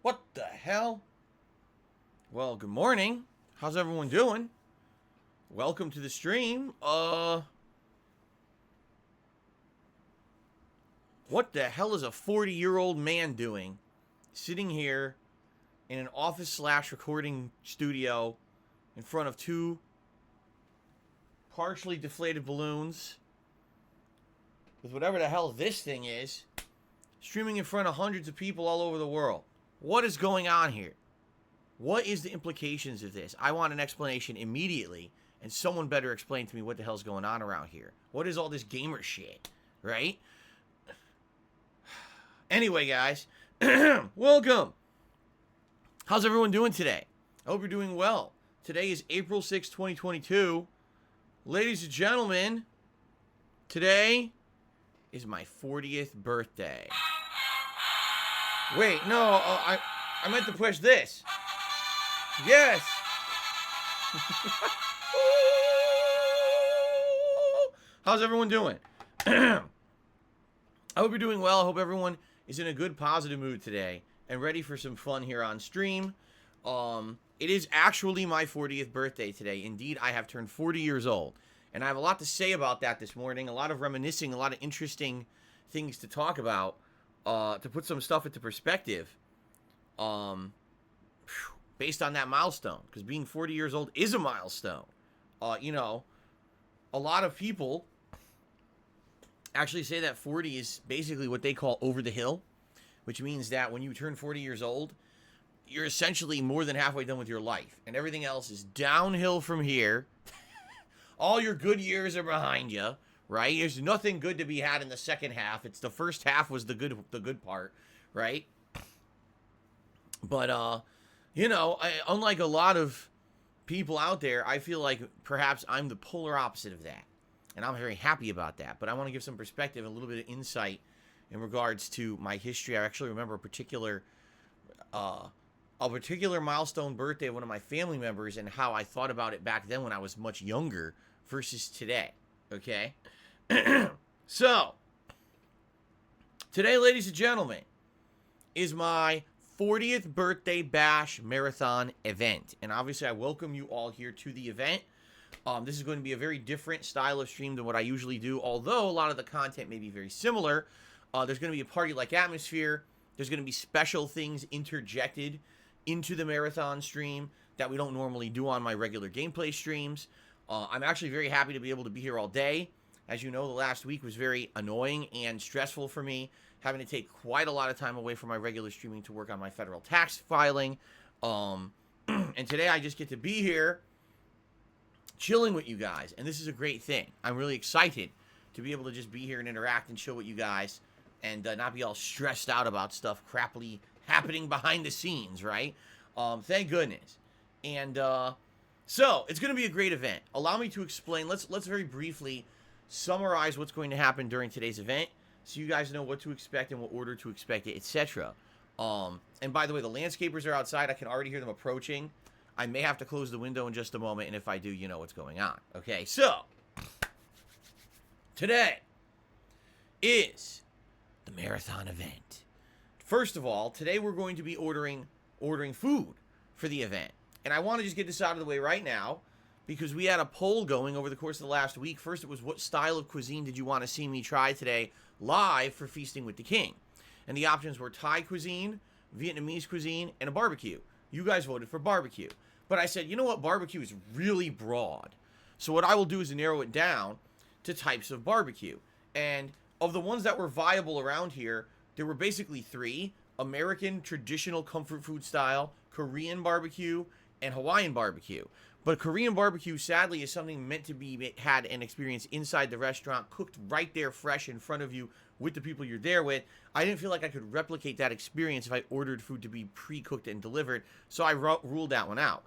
What the hell? Well, good morning. How's everyone doing? Welcome to the stream. What the hell is a 40-year-old man doing sitting here in an office/recording studio in front of two partially deflated balloons with whatever the hell this thing is, streaming in front of hundreds of people all over the world? What is going on here? What is the implications of this? I want an explanation immediately, and someone better explain to me what the hell's going on around here. What is all this gamer shit, right? Anyway, guys, welcome. How's everyone doing today? I hope you're doing well. Today is April 6, 2022. Ladies and gentlemen, today is my 40th birthday. Wait, no, I meant to push this. Yes. How's everyone doing? I hope you're doing well. I hope everyone is in a good, positive mood today and ready for some fun here on stream. It is actually my 40th birthday today. Indeed, I have turned 40 years old. And I have a lot to say about that this morning. A lot of reminiscing, a lot of interesting things to talk about. To put some stuff into perspective, based on that milestone, because being 40 years old is a milestone. You know, a lot of people actually say that 40 is basically what they call over the hill, which means that when you turn 40 years old, you're essentially more than halfway done with your life, and everything else is downhill from here. All your good years are behind you. Right? There's nothing good to be had in the second half. It's the first half was the good part, right? But you know, unlike a lot of people out there, I feel like perhaps I'm the polar opposite of that, and I'm very happy about that. But I want to give some perspective, a little bit of insight in regards to my history. I actually remember a particular milestone birthday of one of my family members and how I thought about it back then when I was much younger versus today. Okay. So, today, ladies and gentlemen, is my 40th birthday bash marathon event. And obviously, I welcome you all here to the event. This is going to be a very different style of stream than what I usually do, although a lot of the content may be very similar. There's going to be a party-like atmosphere. There's going to be special things interjected into the marathon stream that we don't normally do on my regular gameplay streams. I'm actually very happy to be able to be here all day. As you know, the last week was very annoying and stressful for me, having to take quite a lot of time away from my regular streaming to work on my federal tax filing. And today I just get to be here chilling with you guys, and this is a great thing. I'm really excited to be able to just be here and interact and chill with you guys and not be all stressed out about stuff crappily happening behind the scenes, right? Thank goodness. And so it's going to be a great event. Allow me to explain. Let's very briefly summarize what's going to happen during today's event so you guys know what to expect and what order to expect it, etc. And by the way, the landscapers are outside. I can already hear them approaching. I may have to close the window in just a moment, and if I do, you know what's going on. Okay, so today is the marathon event. First of all, today we're going to be ordering food for the event. And I want to just get this out of the way right now, because we had a poll going over the course of the last week. First, it was what style of cuisine did you want to see me try today live for Feasting with the King? And the options were Thai cuisine, Vietnamese cuisine, and a barbecue. You guys voted for barbecue. But I said, you know what? Barbecue is really broad. So what I will do is narrow it down to types of barbecue. And of the ones that were viable around here, there were basically three: American traditional comfort food style, Korean barbecue, and Hawaiian barbecue. But Korean barbecue, sadly, is something meant to be had and experienced inside the restaurant, cooked right there fresh in front of you with the people you're there with. I didn't feel like I could replicate that experience if I ordered food to be pre-cooked and delivered, so I ruled that one out.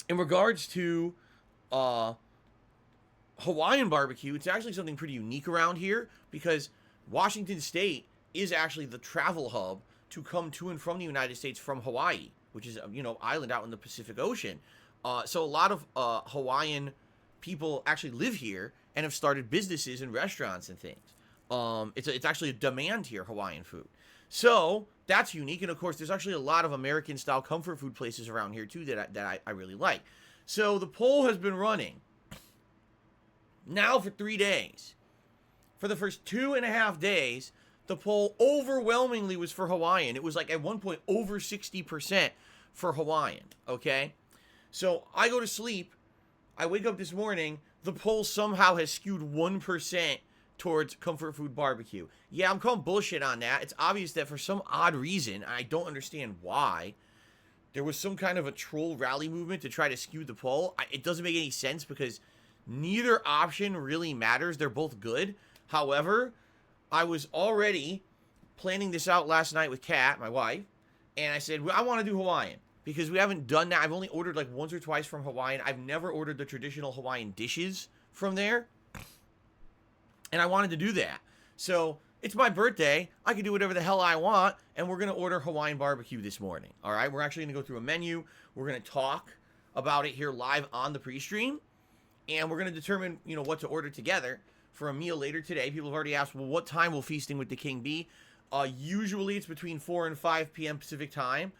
In regards to Hawaiian barbecue, it's actually something pretty unique around here, because Washington State is actually the travel hub to come to and from the United States from Hawaii, which is, you know, island out in the Pacific Ocean. So a lot of Hawaiian people actually live here and have started businesses and restaurants and things. It's actually a demand here, Hawaiian food. So that's unique. And of course, there's actually a lot of American style comfort food places around here too that I really like. So the poll has been running now for 3 days. For the first 2.5 days, the poll overwhelmingly was for Hawaiian. It was like at one point over 60% for Hawaiian, okay? So I go to sleep, I wake up this morning, the poll somehow has skewed 1% towards comfort food barbecue. Yeah, I'm calling bullshit on that. It's obvious that for some odd reason, I don't understand why, there was some kind of a troll rally movement to try to skew the poll. It doesn't make any sense because neither option really matters. They're both good. However, I was already planning this out last night with Kat, my wife, and I said, I want to do Hawaiian because we haven't done that. I've only ordered like once or twice from Hawaiian. I've never ordered the traditional Hawaiian dishes from there, and I wanted to do that. So it's my birthday. I can do whatever the hell I want, and we're going to order Hawaiian barbecue this morning, all right? We're actually going to go through a menu. We're going to talk about it here live on the pre-stream, and we're going to determine, you know, what to order together for a meal later today. People have already asked, well, what time will Feasting with the King be? Usually it's between 4 and 5 p.m. Pacific time.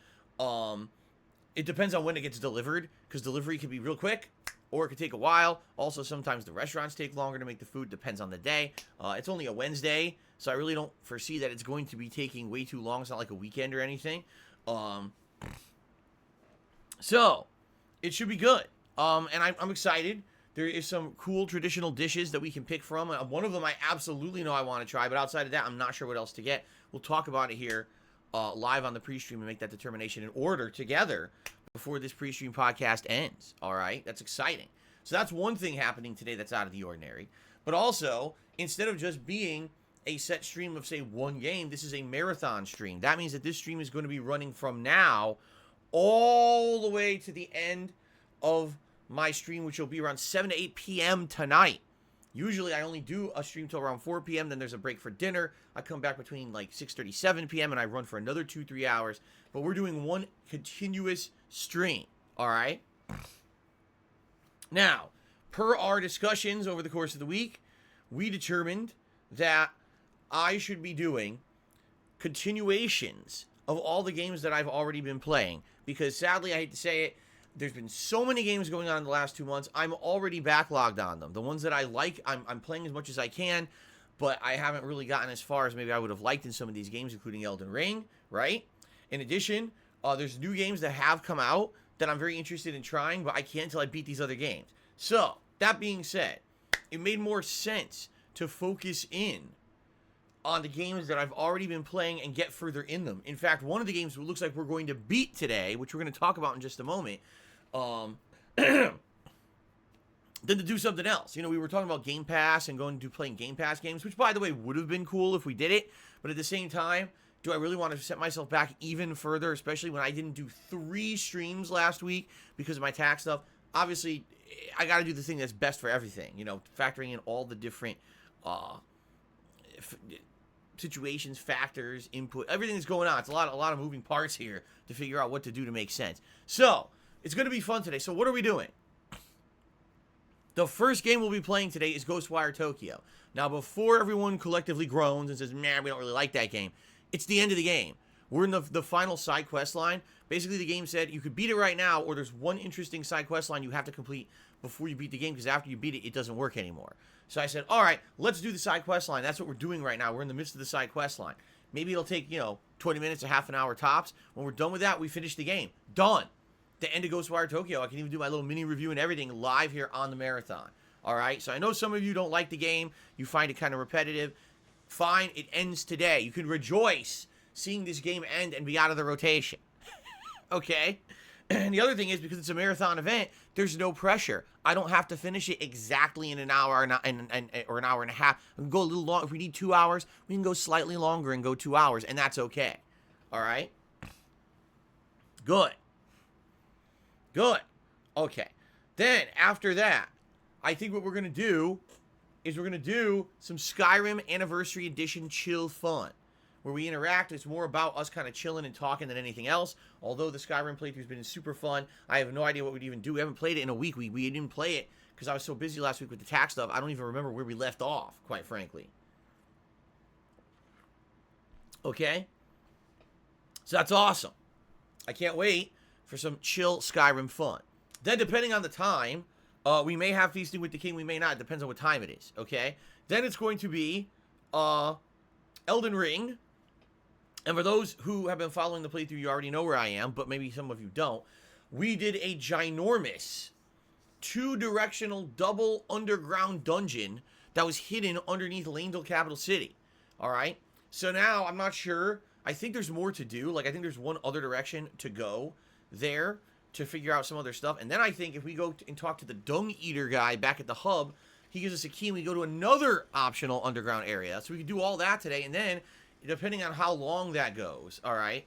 It depends on when it gets delivered, because delivery can be real quick, or it could take a while. Also, sometimes the restaurants take longer to make the food. Depends on the day. It's only a Wednesday, so I really don't foresee that it's going to be taking way too long. It's not like a weekend or anything. So, it should be good. And I'm excited. There is some cool traditional dishes that we can pick from. One of them I absolutely know I want to try, but outside of that, I'm not sure what else to get. We'll talk about it here live on the pre-stream and make that determination in order together before this pre-stream podcast ends. All right? That's exciting. So that's one thing happening today that's out of the ordinary. But also, instead of just being a set stream of, say, one game, this is a marathon stream. That means that this stream is going to be running from now all the way to the end of my stream, which will be around 7 to 8 p.m. tonight. Usually I only do a stream till around 4 p.m. Then there's a break for dinner. I come back between like 6:30, 7 p.m. and I run for another 2-3 hours. But we're doing one continuous stream. All right. Now, per our discussions over the course of the week, we determined that I should be doing continuations of all the games that I've already been playing. Because sadly, I hate to say it, there's been so many games going on in the last 2 months. I'm already backlogged on them. The ones that I like, I'm playing as much as I can, but I haven't really gotten as far as maybe I would have liked in some of these games, including Elden Ring, right? In addition, there's new games that have come out that I'm very interested in trying, but I can't until I beat these other games. So, that being said, it made more sense to focus in on the games that I've already been playing and get further in them. In fact, one of the games looks like we're going to beat today, which we're going to talk about in just a moment, than to do something else. You know, we were talking about Game Pass and going to playing Game Pass games, which, by the way, would have been cool if we did it. But at the same time, do I really want to set myself back even further, especially when I didn't do 3 streams last week because of my tax stuff? Obviously, I got to do the thing that's best for everything, you know, factoring in all the different situations, factors, input, everything that's going on. It's a lot of moving parts here to figure out what to do to make sense. So, it's going to be fun today. So, what are we doing? The first game we'll be playing today is Ghostwire Tokyo. Now, before everyone collectively groans and says, man, we don't really like that game, it's the end of the game. We're in the final side quest line. Basically, the game said you could beat it right now, or there's one interesting side quest line you have to complete before you beat the game, because after you beat it, it doesn't work anymore. So I said, all right, let's do the side quest line. That's what we're doing right now. We're in the midst of the side quest line. Maybe it'll take, 20 minutes, a half an hour tops. When we're done with that, we finish the game. Done. The end of Ghostwire Tokyo. I can even do my little mini review and everything live here on the marathon. All right? So I know some of you don't like the game. You find it kind of repetitive. Fine. It ends today. You can rejoice seeing this game end and be out of the rotation. Okay? And the other thing is, because it's a marathon event, there's no pressure. I don't have to finish it exactly in an hour or an hour and a half. We can go a little long. If we need 2 hours, we can go slightly longer and go 2 hours, and that's okay. All right? Good. Good. Okay. Then, after that, I think what we're going to do is we're going to do some Skyrim Anniversary Edition chill fun, where we interact. It's more about us kind of chilling and talking than anything else. Although the Skyrim playthrough's been super fun, I have no idea what we'd even do. We haven't played it in a week. We didn't play it because I was so busy last week with the tax stuff. I don't even remember where we left off, quite frankly. Okay? So that's awesome. I can't wait for some chill Skyrim fun. Then, depending on the time, we may have Feasting with the King, we may not. It depends on what time it is, okay? Then it's going to be Elden Ring. And for those who have been following the playthrough, you already know where I am, but maybe some of you don't. We did a ginormous 2-directional double underground dungeon that was hidden underneath Lanedale Capital City. All right? So now, I'm not sure. I think there's more to do. Like, I think there's one other direction to go there to figure out some other stuff. And then I think if we go and talk to the Dung Eater guy back at the hub, he gives us a key and we go to another optional underground area. So we can do all that today. And then, depending on how long that goes, all right,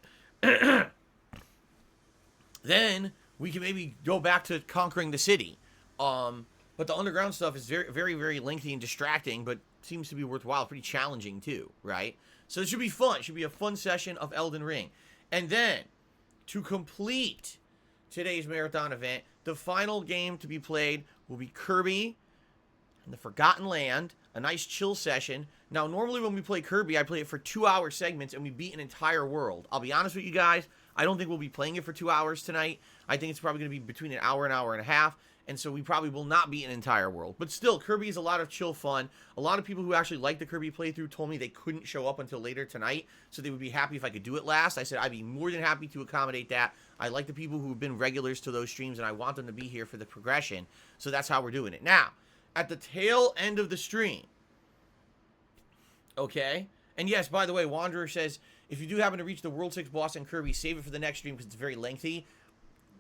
then we can maybe go back to conquering the city. But the underground stuff is very, very, very lengthy and distracting, but seems to be worthwhile, pretty challenging too, right? So it should be fun. It should be a fun session of Elden Ring. And then, to complete today's marathon event, the final game to be played will be Kirby and the Forgotten Land, a nice chill session. Now, normally when we play Kirby, I play it for 2-hour segments and we beat an entire world. I'll be honest with you guys, I don't think we'll be playing it for 2 hours tonight. I think it's probably going to be between an hour and a half. And so we probably will not beat an entire world. But still, Kirby is a lot of chill fun. A lot of people who actually like the Kirby playthrough told me they couldn't show up until later tonight. So they would be happy if I could do it last. I said I'd be more than happy to accommodate that. I like the people who have been regulars to those streams, and I want them to be here for the progression. So that's how we're doing it. Now, at the tail end of the stream, okay? And yes, by the way, Wanderer says, if you do happen to reach the World 6 boss in Kirby, save it for the next stream because it's very lengthy.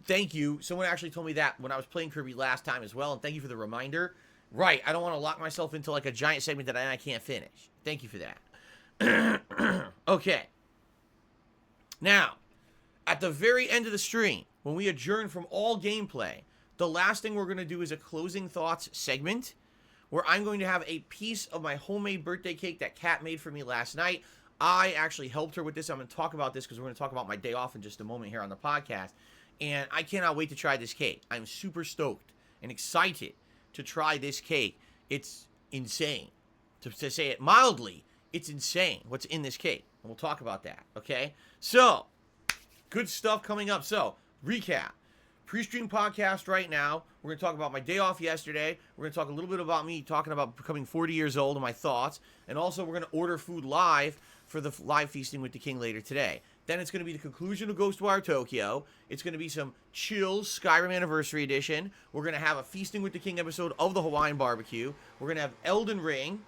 Thank you. Someone actually told me that when I was playing Kirby last time as well, and thank you for the reminder. Right, I don't want to lock myself into like a giant segment that I can't finish. Thank you for that. Okay. Now, at the very end of the stream, when we adjourn from all gameplay, the last thing we're going to do is a closing thoughts segment where I'm going to have a piece of my homemade birthday cake that Kat made for me last night. I actually helped her with this. I'm going to talk about this because we're going to talk about my day off in just a moment here on the podcast. And I cannot wait to try this cake. I'm super stoked and excited to try this cake. It's insane. To say it mildly, it's insane what's in this cake. And we'll talk about that, okay? So, good stuff coming up. So, recap. PreStream podcast right now. We're going to talk about my day off yesterday. We're going to talk a little bit about me talking about becoming 40 years old and my thoughts. And also, we're going to order food live for the live Feasting with the King later today. Then it's going to be the conclusion of Ghostwire Tokyo. It's going to be some chill Skyrim Anniversary Edition. We're going to have a Feasting with the King episode of the Hawaiian Barbecue. We're going to have Elden Ring.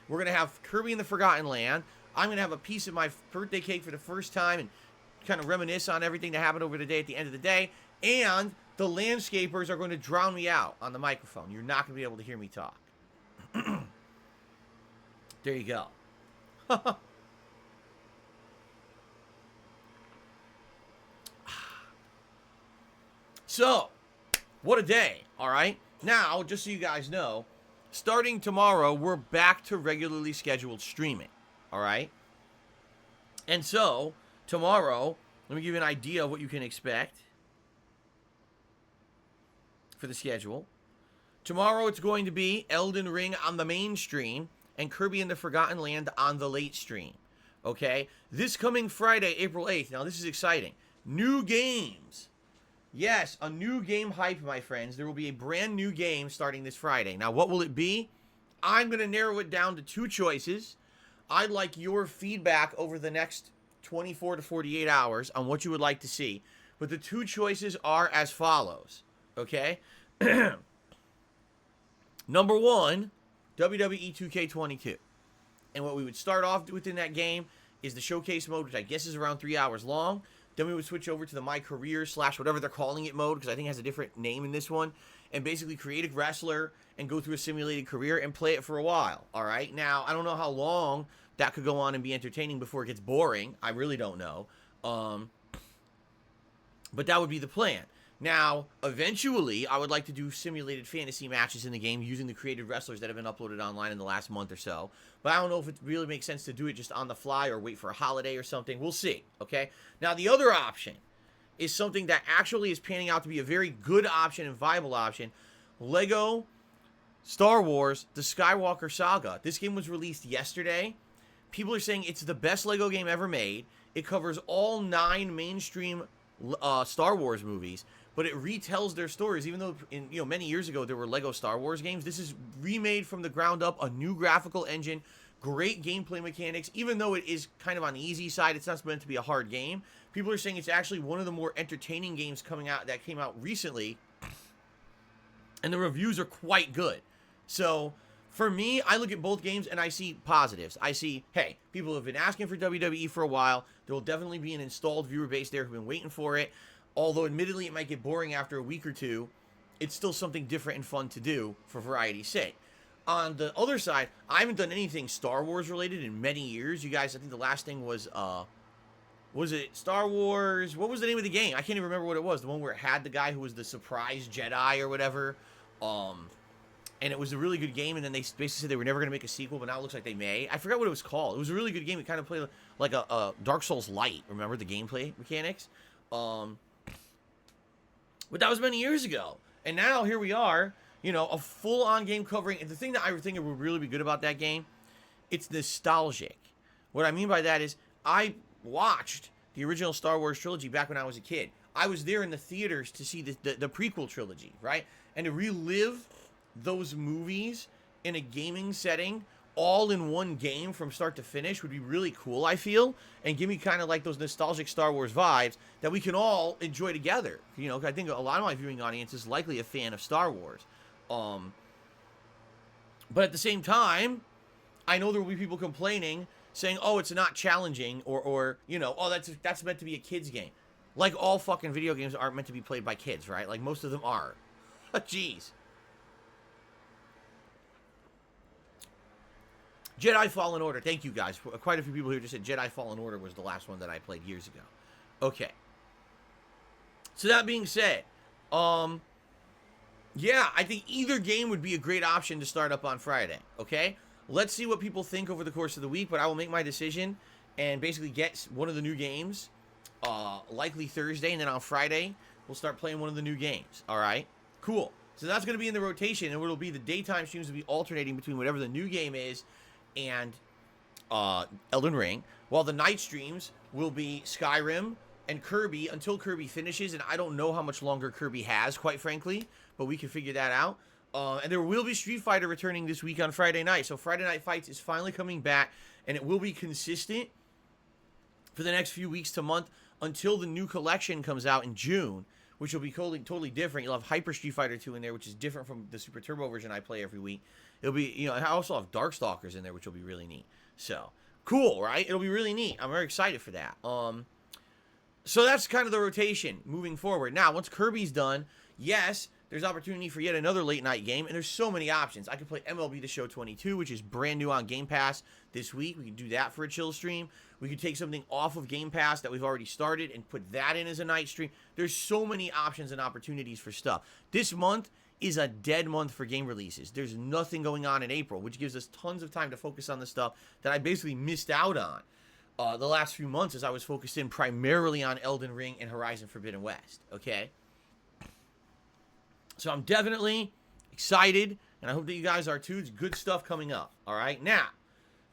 We're going to have Kirby and the Forgotten Land. I'm going to have a piece of my birthday cake for the first time and kind of reminisce on everything that happened over the day at the end of the day. And the landscapers are going to drown me out on the microphone. You're not going to be able to hear me talk. There you go. So, what a day, all right? Now, just so you guys know, starting tomorrow, we're back to regularly scheduled streaming, all right? And so, tomorrow, let me give you an idea of what you can expect for the schedule. Tomorrow, it's going to be Elden Ring on the main stream and Kirby and the Forgotten Land on the late stream, okay? This coming Friday, April 8th, now this is exciting, new games. Yes, a new game hype, my friends. There will be a brand new game starting this Friday. Now, what will it be? I'm going to narrow it down to 2 choices. I'd like your feedback over the next 24 to 48 hours on what you would like to see. But the 2 choices are as follows, okay? Number 1, WWE 2K22. And what we would start off with in that game is the showcase mode, which I guess is around 3 hours long. Then we would switch over to the My Career / whatever they're calling it mode, because I think it has a different name in this one, and basically create a wrestler and go through a simulated career and play it for a while, all right? Now, I don't know how long that could go on and be entertaining before it gets boring. I really don't know. But that would be the plan. Now, eventually, I would like to do simulated fantasy matches in the game using the created wrestlers that have been uploaded online in the last month or so. But I don't know if it really makes sense to do it just on the fly or wait for a holiday or something. We'll see, okay? Now, the other option is something that actually is panning out to be a very good option and viable option. Lego Star Wars The Skywalker Saga. This game was released yesterday. People are saying it's the best Lego game ever made. It covers all 9 mainstream Star Wars movies, but it retells their stories. Even though many years ago there were Lego Star Wars games, this is remade from the ground up, a new graphical engine, great gameplay mechanics. Even though it is kind of on the easy side, it's not meant to be a hard game. People are saying it's actually one of the more entertaining games that came out recently, and the reviews are quite good. So for me, I look at both games and I see positives. I see, hey, people have been asking for WWE for a while. There will definitely be an installed viewer base there who've been waiting for it. Although admittedly it might get boring after a week or two, it's still something different and fun to do for variety's sake. On the other side, I haven't done anything Star Wars related in many years. You guys, I think the last thing was it Star Wars? What was the name of the game? I can't even remember what it was. The one where it had the guy who was the surprise Jedi or whatever. And it was a really good game, and then they basically said they were never going to make a sequel, but now it looks like they may. I forgot what it was called. It was a really good game. It kind of played like a Dark Souls Light. Remember the gameplay mechanics? But that was many years ago. And now here we are, a full-on game covering. And the thing that I think would really be good about that game, it's nostalgic. What I mean by that is I watched the original Star Wars trilogy back when I was a kid. I was there in the theaters to see the prequel trilogy, right? And to relive those movies in a gaming setting all in one game from start to finish would be really cool, I feel, and give me kind of like those nostalgic Star Wars vibes that we can all enjoy together. I think a lot of my viewing audience is likely a fan of Star Wars. But at the same time, I know there will be people complaining, saying, oh, it's not challenging, or oh, that's meant to be a kid's game. Like all fucking video games aren't meant to be played by kids, right? Like most of them are. Jeez. Jedi Fallen Order. Thank you, guys. Quite a few people here just said Jedi Fallen Order was the last one that I played years ago. Okay. So that being said, yeah, I think either game would be a great option to start up on Friday, okay? Let's see what people think over the course of the week, but I will make my decision and basically get one of the new games, likely Thursday, and then on Friday, we'll start playing one of the new games, all right? Cool. So that's going to be in the rotation, and it'll be the daytime streams will be alternating between whatever the new game is and Elden Ring, while the night streams will be Skyrim and Kirby until Kirby finishes, and I don't know how much longer Kirby has, quite frankly, but we can figure that out. And there will be Street Fighter returning this week on Friday night, so Friday Night Fights is finally coming back, and it will be consistent for the next few weeks to month until the new collection comes out in June, which will be totally different. You'll have Hyper Street Fighter 2 in there, which is different from the Super Turbo version I play every week. It'll be, I also have Darkstalkers in there, which will be really neat. So, cool, right? It'll be really neat. I'm very excited for that. So that's kind of the rotation moving forward. Now, once Kirby's done, yes, there's opportunity for yet another late night game, and there's so many options. I could play MLB The Show 22, which is brand new on Game Pass this week. We could do that for a chill stream. We could take something off of Game Pass that we've already started and put that in as a night stream. There's so many options and opportunities for stuff. This month is a dead month for game releases. There's nothing going on in April, which gives us tons of time to focus on the stuff that I basically missed out on the last few months as I was focused in primarily on Elden Ring and Horizon Forbidden West, okay? So I'm definitely excited, and I hope that you guys are too. It's good stuff coming up, all right? Now,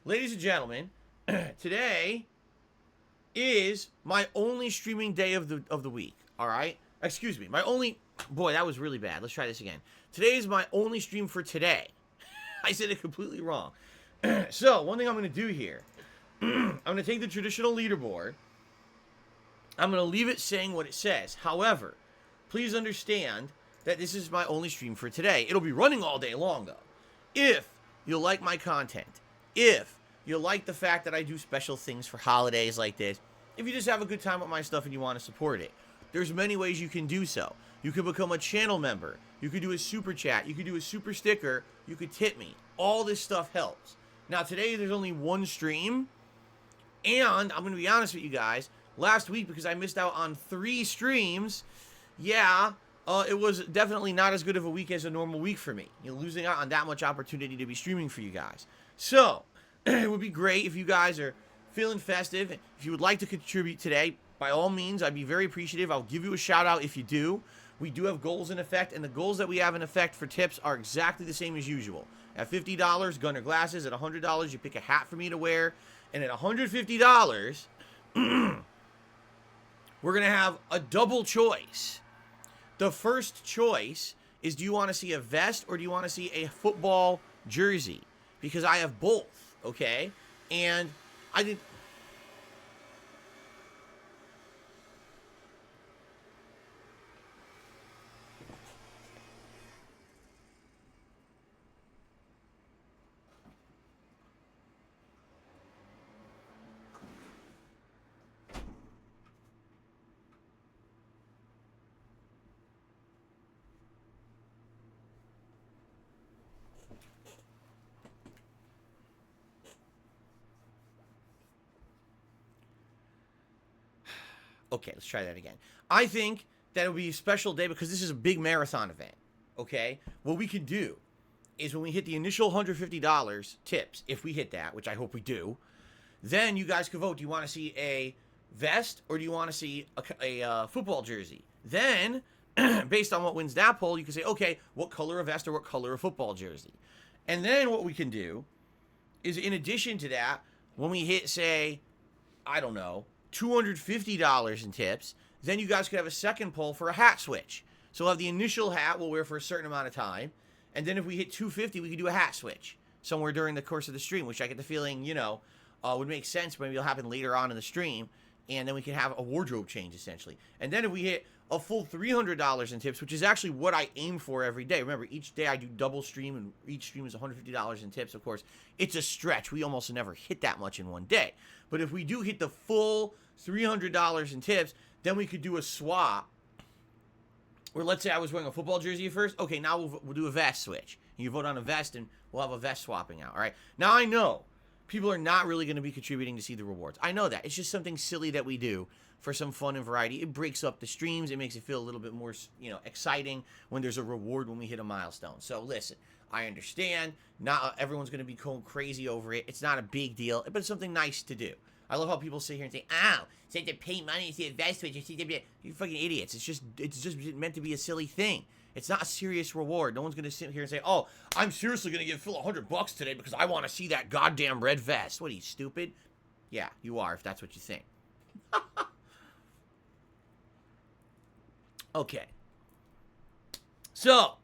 ladies and gentlemen, today is my only streaming day of the week, all right? Excuse me, boy, that was really bad. Let's try this again. Today is my only stream for today. I said it completely wrong. So, one thing I'm going to do here, I'm going to take the traditional leaderboard. I'm going to leave it saying what it says. However, please understand that this is my only stream for today. It'll be running all day long, though. If you like my content, if you like the fact that I do special things for holidays like this, if you just have a good time with my stuff and you want to support it, there's many ways you can do so. You could become a channel member. You could do a super chat. You could do a super sticker. You could tip me. All this stuff helps. Now, today there's only one stream. And I'm going to be honest with you guys. Last week, because I missed out on 3 streams, yeah, it was definitely not as good of a week as a normal week for me. Losing out on that much opportunity to be streaming for you guys. So, it would be great if you guys are feeling festive. If you would like to contribute today, by all means, I'd be very appreciative. I'll give you a shout out if you do. We do have goals in effect, and the goals that we have in effect for tips are exactly the same as usual. At $50, Gunner Glasses. At $100, you pick a hat for me to wear. And at $150, we're going to have a double choice. The first choice is, do you want to see a vest or do you want to see a football jersey? Because I have both, okay? And I did... Okay, let's try that again. I think that it would be a special day because this is a big marathon event, okay? What we can do is when we hit the initial $150 tips, if we hit that, which I hope we do, then you guys can vote. Do you want to see a vest or do you want to see a football jersey? Then, based on what wins that poll, you can say, okay, what color of vest or what color of football jersey? And then what we can do is, in addition to that, when we hit, say, I don't know, $250 in tips, then you guys could have a second poll for a hat switch. So we'll have the initial hat we'll wear for a certain amount of time, and then if we hit $250, we could do a hat switch somewhere during the course of the stream, which I get the feeling, would make sense. Maybe it'll happen later on in the stream, and then we can have a wardrobe change, essentially. And then if we hit a full $300 in tips, which is actually what I aim for every day. Remember, each day I do double stream, and each stream is $150 in tips. Of course, it's a stretch. We almost never hit that much in one day. But if we do hit the full $300 in tips, then we could do a swap. Or let's say I was wearing a football jersey at first. Okay, now we'll do a vest switch. And you vote on a vest, and we'll have a vest swapping out. All right. Now I know people are not really going to be contributing to see the rewards. I know that. It's just something silly that we do for some fun and variety. It breaks up the streams. It makes it feel a little bit more, exciting when there's a reward when we hit a milestone. So listen, I understand. Not everyone's going to be going crazy over it. It's not a big deal, but it's something nice to do. I love how people sit here and say, "Oh, so you have to pay money to see a vest switch." You fucking idiots. It's just meant to be a silly thing. It's not a serious reward. No one's going to sit here and say, "Oh, I'm seriously going to give Phil $100 today because I want to see that goddamn red vest." What are you, stupid? Yeah, you are, if that's what you think. Okay. So,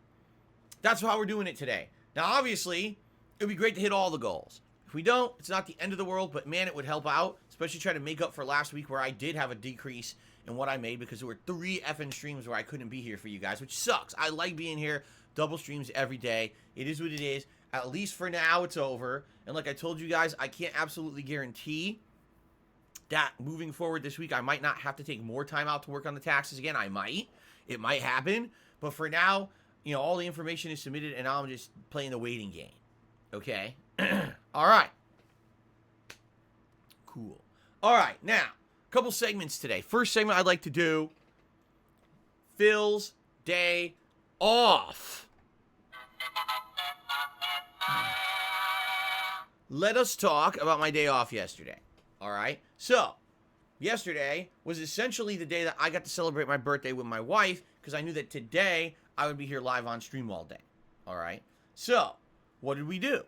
that's how we're doing it today. Now, obviously, it would be great to hit all the goals. If we don't, it's not the end of the world, but man, it would help out, especially try to make up for last week where I did have a decrease in what I made because there were 3 effing streams where I couldn't be here for you guys, which sucks. I like being here, double streams every day. It is what it is. At least for now, it's over. And like I told you guys, I can't absolutely guarantee that moving forward this week, I might not have to take more time out to work on the taxes again. I might. It might happen. But for now, all the information is submitted, and I'm just playing the waiting game. Okay? All right. Cool. All right. Now, a couple segments today. First segment I'd like to do, Phil's Day Off. Let us talk about my day off yesterday. All right? So, yesterday was essentially the day that I got to celebrate my birthday with my wife because I knew that today I would be here live on stream all day. All right? So, what did we do?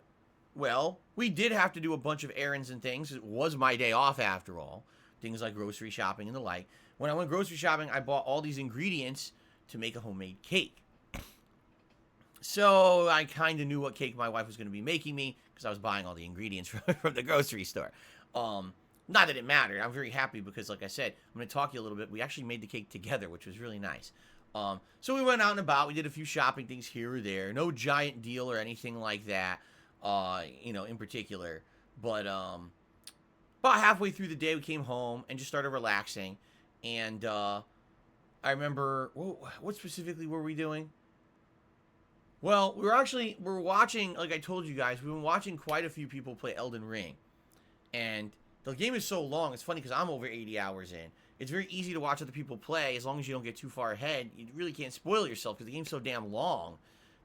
Well, we did have to do a bunch of errands and things. It was my day off after all. Things like grocery shopping and the like. When I went grocery shopping, I bought all these ingredients to make a homemade cake. So I kind of knew what cake my wife was going to be making me because I was buying all the ingredients from the grocery store. Not that it mattered. I'm very happy because, like I said, I'm going to talk to you a little bit. We actually made the cake together, which was really nice. So we went out and about. We did a few shopping things here or there. No giant deal or anything like that. In particular, but about halfway through the day, we came home and just started relaxing, and I remember, what specifically were we doing? Well, we're watching, like I told you guys, we've been watching quite a few people play Elden Ring, and the game is so long, it's funny because I'm over 80 hours in. It's very easy to watch other people play as long as you don't get too far ahead. You really can't spoil yourself because the game's so damn long,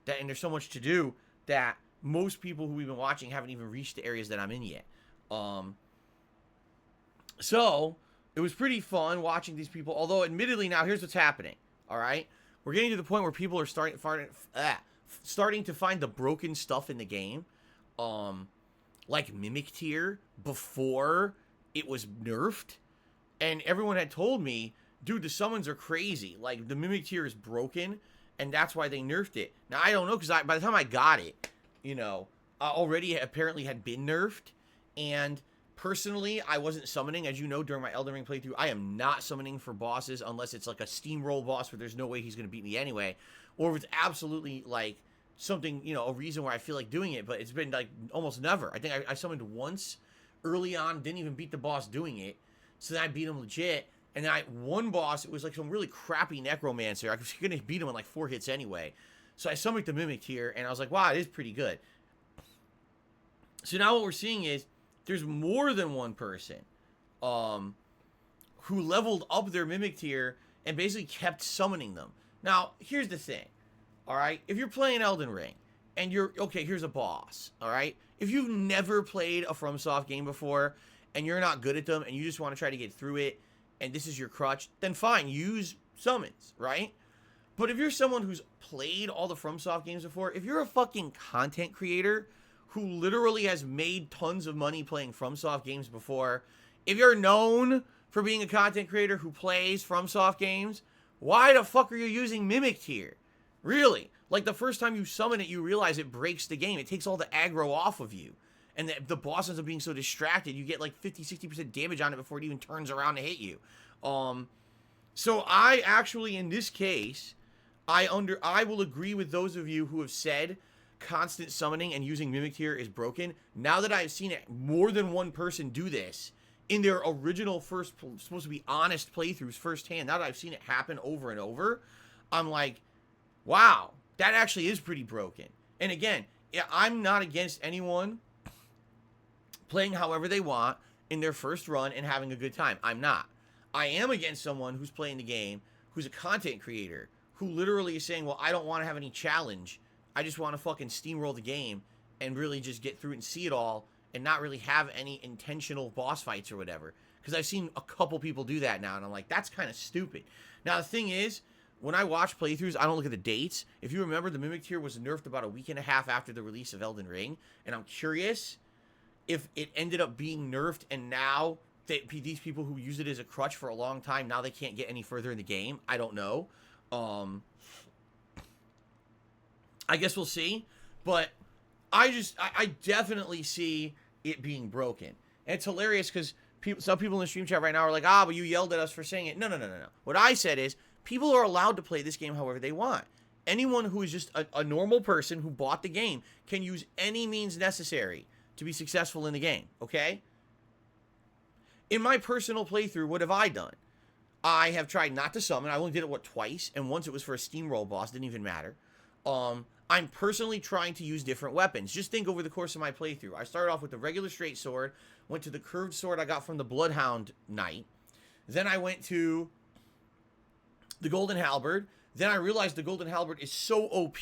and there's so much to do that most people who we've been watching haven't even reached the areas that I'm in yet. So it was pretty fun watching these people. Although, admittedly, now here's what's happening. All right, we're getting to the point where people are starting to find the broken stuff in the game, like Mimic Tier before it was nerfed. and everyone had told me, dude, the summons are crazy. Like, the Mimic tier is broken, and that's why they nerfed it. Now, I don't know, because by the time I got it, you know, already apparently had been nerfed, and personally, I wasn't summoning. As you know, during my Elden Ring playthrough, I am not summoning for bosses unless it's like a steamroll boss where there's no way he's going to beat me anyway, or if it's absolutely, like, something, you know, a reason where I feel like doing it, but it's been, like, almost never. I think I summoned once early on, didn't even beat the boss doing it, so then I beat him legit, and then one boss, it was like some really crappy necromancer. I was going to beat him in like 4 hits anyway. So I summoned the Mimic here, and I was like, wow, it is pretty good. So now what we're seeing is there's more than one person who leveled up their Mimic tier and basically kept summoning them. Now, here's the thing, all right? If you're playing Elden Ring, and okay, here's a boss, all right? If you've never played a FromSoft game before, and you're not good at them, and you just want to try to get through it, and this is your crutch, then fine, use summons, right? But if you're someone who's played all the FromSoft games before, if you're a fucking content creator who literally has made tons of money playing FromSoft games before, if you're known for being a content creator who plays FromSoft games, why the fuck are you using Mimic tier? Really? Like, the first time you summon it, you realize it breaks the game. It takes all the aggro off of you. And the boss ends up being so distracted, you get like 50-60% damage on it before it even turns around to hit you. So I actually, in this case, I will agree with those of you who have said constant summoning and using Mimic tier is broken. Now that I've seen it, more than one person do this in their original supposed to be honest playthroughs firsthand. Now that I've seen it happen over and over, I'm like, wow, that actually is pretty broken. And again, I'm not against anyone playing however they want in their first run and having a good time. I'm not. I am against someone who's playing the game, who's a content creator, who literally is saying, well, I don't want to have any challenge. I just want to fucking steamroll the game and really just get through it and see it all and not really have any intentional boss fights or whatever. Because I've seen a couple people do that now, and I'm like, that's kind of stupid. Now, the thing is, when I watch playthroughs, I don't look at the dates. If you remember, the Mimic tier was nerfed about a week and a half after the release of Elden Ring, and I'm curious if it ended up being nerfed and now these people who used it as a crutch for a long time, now they can't get any further in the game. I don't know. I guess we'll see. But I definitely see it being broken. And it's hilarious because some people in the stream chat right now are like, but you yelled at us for saying it. No. What I said is, people are allowed to play this game however they want. Anyone who is just a normal person who bought the game can use any means necessary to be successful in the game, okay? In my personal playthrough, what have I done? I have tried not to summon. I only did it, twice? And once it was for a steamroll boss. Didn't even matter. I'm personally trying to use different weapons. Just think over the course of my playthrough. I started off with the regular straight sword, went to the curved sword I got from the Bloodhound Knight. Then I went to the Golden Halberd. Then I realized the Golden Halberd is so OP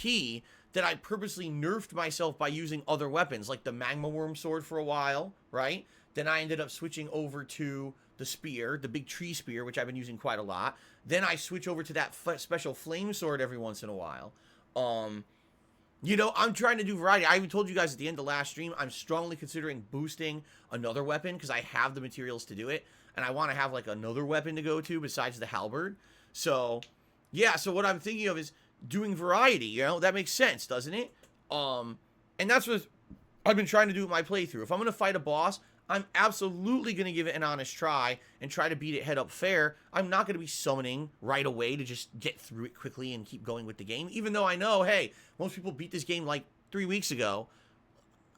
that I purposely nerfed myself by using other weapons, like the Magma Worm sword for a while, right? Then I ended up switching over to the spear, the big tree spear, which I've been using quite a lot. Then I switch over to that special flame sword every once in a while. You know, I'm trying to do variety. I even told you guys at the end of last stream, I'm strongly considering boosting another weapon because I have the materials to do it. And I want to have, like, another weapon to go to besides the halberd. So, yeah, so what I'm thinking of is doing variety, you know? That makes sense, doesn't it? And that's what I've been trying to do with my playthrough. If I'm going to fight a boss, I'm absolutely going to give it an honest try and try to beat it head up fair. I'm not going to be summoning right away to just get through it quickly and keep going with the game. Even though I know, hey, most people beat this game like 3 weeks ago.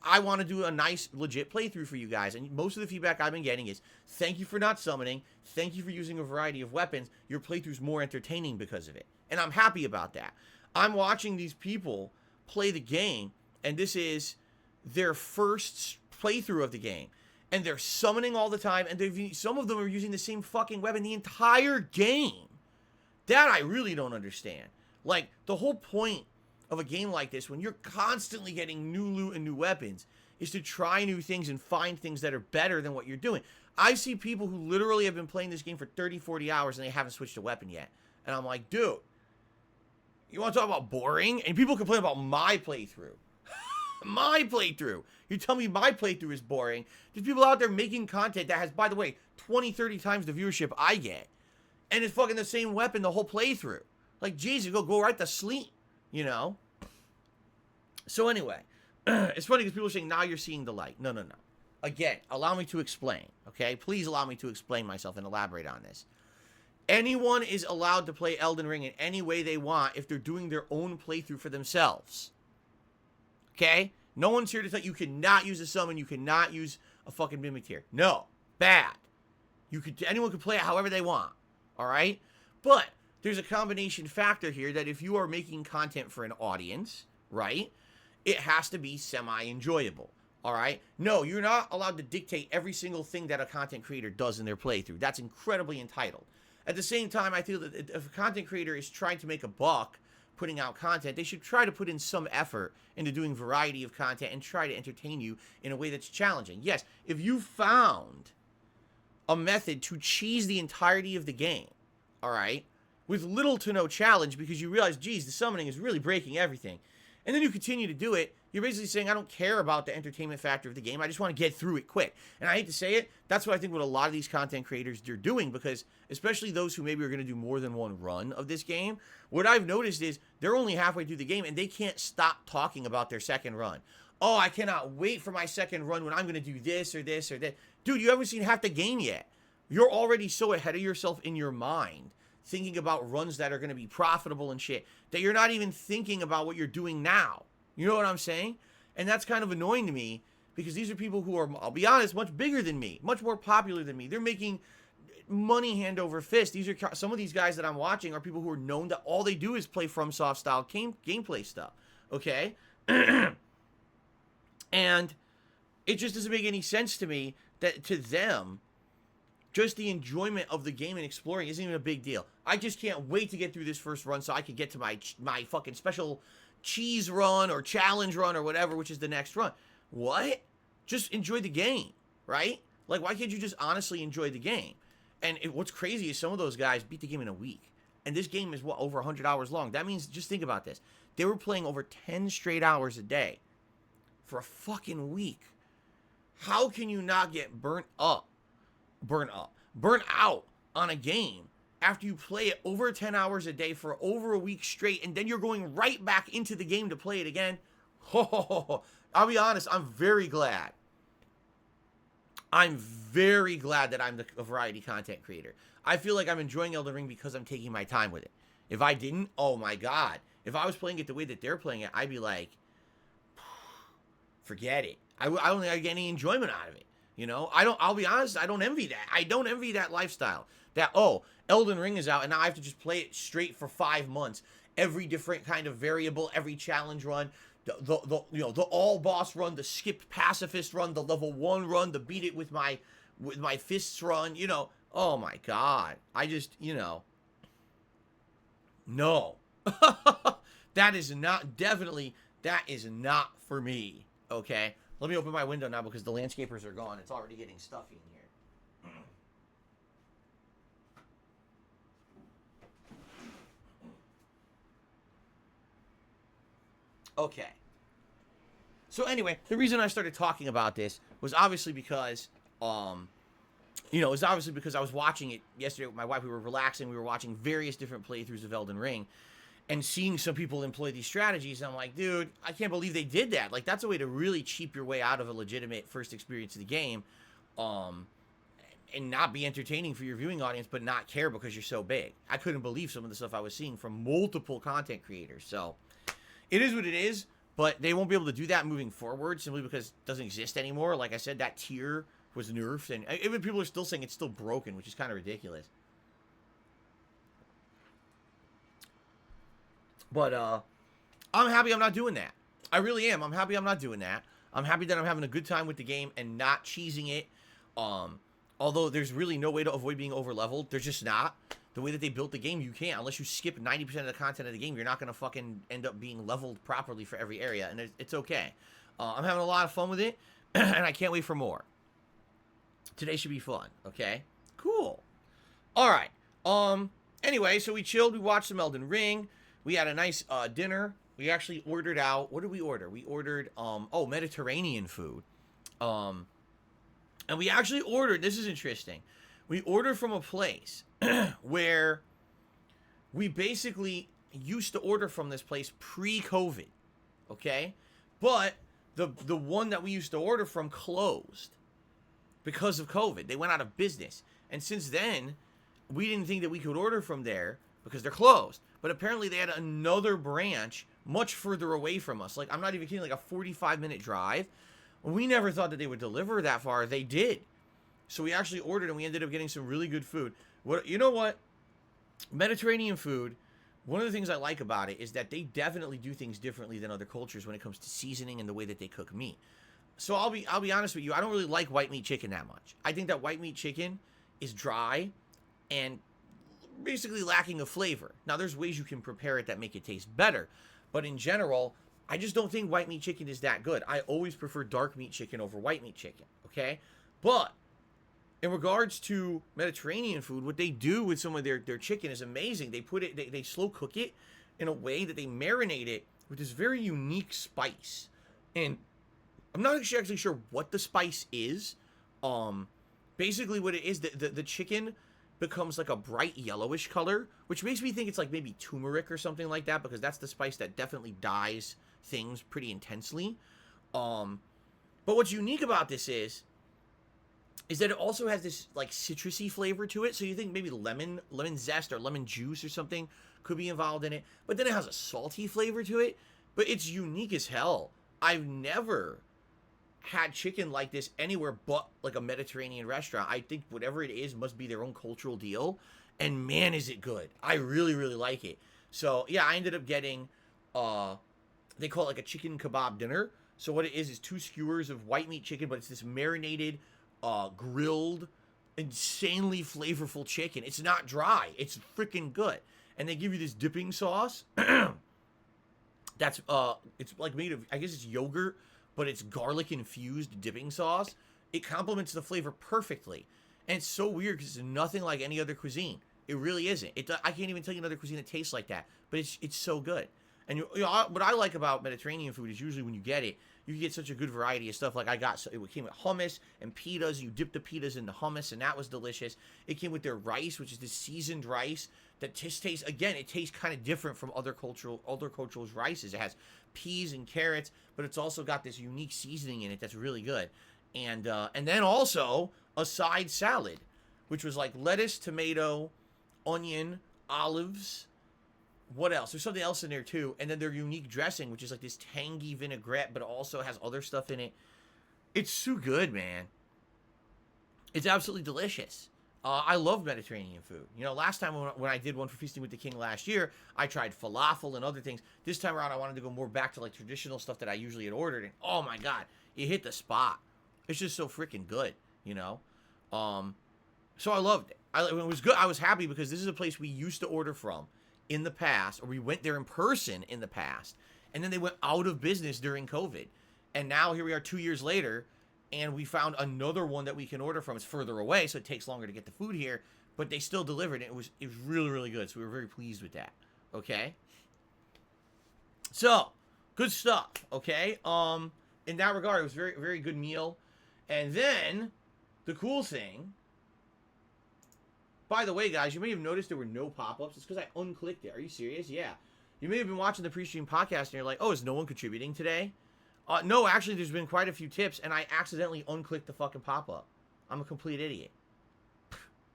I want to do a nice, legit playthrough for you guys. And most of the feedback I've been getting is, thank you for not summoning. Thank you for using a variety of weapons. Your playthrough's more entertaining because of it. And I'm happy about that. I'm watching these people play the game, and this is their first playthrough of the game. And they're summoning all the time, and some of them are using the same fucking weapon the entire game. That I really don't understand. Like, the whole point of a game like this, when you're constantly getting new loot and new weapons, is to try new things and find things that are better than what you're doing. I see people who literally have been playing this game for 30, 40 hours and they haven't switched a weapon yet. And I'm like, dude, you want to talk about boring? And people complain about my playthrough. My playthrough. You tell me my playthrough is boring. There's people out there making content that has, by the way, 20, 30 times the viewership I get. And it's fucking the same weapon the whole playthrough. Like, Jesus, go right to sleep, you know? So anyway, it's funny because people are saying, now you're seeing the light. No. Again, allow me to explain, okay? Please allow me to explain myself and elaborate on this. Anyone is allowed to play Elden Ring in any way they want if they're doing their own playthrough for themselves. Okay? No one's here to tell you cannot use a summon, you cannot use a fucking mimic here. No. Bad. Anyone can play it however they want. Alright? But there's a combination factor here that if you are making content for an audience, right, it has to be semi-enjoyable. Alright? No, you're not allowed to dictate every single thing that a content creator does in their playthrough. That's incredibly entitled. At the same time, I feel that if a content creator is trying to make a buck putting out content, they should try to put in some effort into doing variety of content and try to entertain you in a way that's challenging. Yes, if you found a method to cheese the entirety of the game, all right, with little to no challenge because you realize, geez, the summoning is really breaking everything, and then you continue to do it, you're basically saying, I don't care about the entertainment factor of the game. I just want to get through it quick. And I hate to say it, that's what I think what a lot of these content creators are doing, because especially those who maybe are going to do more than one run of this game, what I've noticed is they're only halfway through the game and they can't stop talking about their second run. Oh, I cannot wait for my second run when I'm going to do this or this or that. Dude, you haven't seen half the game yet. You're already so ahead of yourself in your mind, thinking about runs that are going to be profitable and shit, that you're not even thinking about what you're doing now. You know what I'm saying? And that's kind of annoying to me, because these are people who are, I'll be honest, much bigger than me, much more popular than me. They're making money hand over fist. These are some of these guys that I'm watching are people who are known that all they do is play FromSoft style gameplay stuff. Okay? And it just doesn't make any sense to me that to them, just the enjoyment of the game and exploring isn't even a big deal. I just can't wait to get through this first run so I can get to my fucking special cheese run or challenge run or whatever, which is the next run. What? Just enjoy the game, right? Like, why can't you just honestly enjoy the game? And what's crazy is some of those guys beat the game in a week. And this game is, what, over 100 hours long. That means, just think about this. They were playing over 10 straight hours a day for a fucking week. How can you not get burnt out on a game after you play it over 10 hours a day for over a week straight, and then you're going right back into the game to play it again? I'll be honest, I'm very glad. I'm very glad that I'm a variety content creator. I feel like I'm enjoying Elden Ring because I'm taking my time with it. If I didn't, oh my god. If I was playing it the way that they're playing it, I'd be like, forget it. I don't think I'd get any enjoyment out of it. You know, I'll be honest, I don't envy that. I don't envy that lifestyle. That, oh, Elden Ring is out and now I have to just play it straight for 5 months. Every different kind of variable, every challenge run, the all boss run, the skipped pacifist run, the level 1 run, the beat it with my fists run, you know. Oh my god. I just, you know. No. That is not for me. Okay? Let me open my window now because the landscapers are gone. It's already getting stuffy in here. Okay. So anyway, the reason I started talking about this was obviously because, I was watching it yesterday with my wife. We were relaxing. We were watching various different playthroughs of Elden Ring and seeing some people employ these strategies. And I'm like, dude, I can't believe they did that. Like, that's a way to really cheap your way out of a legitimate first experience of the game, and not be entertaining for your viewing audience, but not care because you're so big. I couldn't believe some of the stuff I was seeing from multiple content creators. So it is what it is, but they won't be able to do that moving forward simply because it doesn't exist anymore. Like I said, that tier was nerfed, and even people are still saying it's still broken, which is kind of ridiculous. But I'm happy I'm not doing that. I really am. I'm happy I'm not doing that. I'm happy that I'm having a good time with the game and not cheesing it. Although there's really no way to avoid being over-leveled. There's just not. The way that they built the game, you can't. Unless you skip 90% of the content of the game, you're not going to fucking end up being leveled properly for every area. And it's okay. I'm having a lot of fun with it, and I can't wait for more. Today should be fun, okay? Cool. All right. Anyway, so we chilled. We watched some Elden Ring. We had a nice dinner. We actually ordered out. What did we order? We ordered, Mediterranean food. And we actually ordered, this is interesting. We order from a place where we basically used to order from this place pre-COVID, okay? But the one that we used to order from closed because of COVID. They went out of business. And since then, we didn't think that we could order from there because they're closed. But apparently they had another branch much further away from us. Like, I'm not even kidding, like a 45-minute drive. We never thought that they would deliver that far. They did. So we actually ordered and we ended up getting some really good food. You know what? Mediterranean food, one of the things I like about it is that they definitely do things differently than other cultures when it comes to seasoning and the way that they cook meat. So I'll be honest with you, I don't really like white meat chicken that much. I think that white meat chicken is dry and basically lacking of flavor. Now, there's ways you can prepare it that make it taste better, but in general, I just don't think white meat chicken is that good. I always prefer dark meat chicken over white meat chicken, okay? But in regards to Mediterranean food, what they do with some of their chicken is amazing. They put it, they slow cook it in a way that they marinate it with this very unique spice. And I'm not actually sure what the spice is. Basically what it is, the chicken becomes like a bright yellowish color, which makes me think it's like maybe turmeric or something like that, because that's the spice that definitely dyes things pretty intensely. But what's unique about this is that it also has this like citrusy flavor to it. So you think maybe lemon zest or lemon juice or something could be involved in it. But then it has a salty flavor to it. But it's unique as hell. I've never had chicken like this anywhere but like a Mediterranean restaurant. I think whatever it is must be their own cultural deal. And man, is it good. I really, really like it. So yeah, I ended up getting, they call it like a chicken kebab dinner. So what it is 2 skewers of white meat chicken, but it's this marinated, grilled, insanely flavorful chicken. It's not dry. It's freaking good. And they give you this dipping sauce. That's, it's like made of, I guess it's yogurt, but it's garlic infused dipping sauce. It complements the flavor perfectly. And it's so weird because it's nothing like any other cuisine. It really isn't. I can't even tell you another cuisine that tastes like that, but it's so good. And you know, what I like about Mediterranean food is usually when you get it, you get such a good variety of stuff. Like I got, so it came with hummus and pitas. You dip the pitas in the hummus, and that was delicious. It came with their rice, which is this seasoned rice that just tastes, again, it tastes kind of different from other cultures' rices. It has peas and carrots, but it's also got this unique seasoning in it that's really good. And then also a side salad, which was like lettuce, tomato, onion, olives. What else? There's something else in there too. And then their unique dressing, which is like this tangy vinaigrette, but also has other stuff in it. It's so good, man. It's absolutely delicious. I love Mediterranean food. You know, last time when I did one for Feasting with the King last year, I tried falafel and other things. This time around, I wanted to go more back to like traditional stuff that I usually had ordered. And oh my God, it hit the spot. It's just so freaking good, you know? So I loved it. It was good. I was happy because this is a place we used to order from in the past, or we went there in person in the past, and then they went out of business during COVID. And now here we are 2 years later, and we found another one that we can order from. It's further away, so it takes longer to get the food here, but they still delivered it. It was really, really good, so we were very pleased with that, okay? So, good stuff, okay? In that regard, it was very, very good meal. And then, the cool thing, by the way, guys, you may have noticed there were no pop-ups. It's because I unclicked it. Are you serious? Yeah. You may have been watching the PreStream podcast, and you're like, oh, is no one contributing today? No, actually, there's been quite a few tips, and I accidentally unclicked the fucking pop-up. I'm a complete idiot.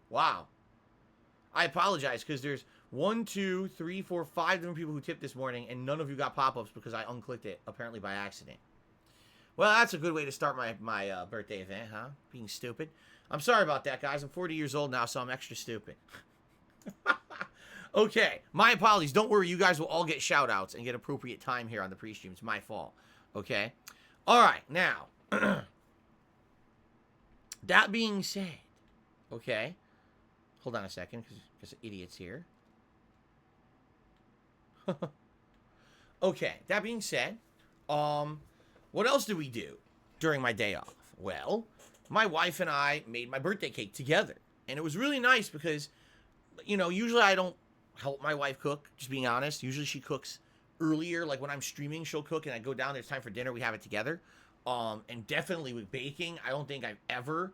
Wow. I apologize, because there's 1, 2, 3, 4, 5 different people who tipped this morning, and none of you got pop-ups because I unclicked it, apparently by accident. Well, that's a good way to start my birthday event, huh? Being stupid. I'm sorry about that, guys. I'm 40 years old now, so I'm extra stupid. Okay, my apologies. Don't worry, you guys will all get shout-outs and get appropriate time here on the pre-stream. It's my fault. Okay? All right, now, that being said, okay, hold on a second, because idiots here. Okay, that being said, what else did we do during my day off? Well, my wife and I made my birthday cake together, and it was really nice because, you know, usually I don't help my wife cook, just being honest. Usually she cooks earlier, like when I'm streaming, she'll cook, and I go down, there's time for dinner, we have it together. And definitely with baking, I don't think I've ever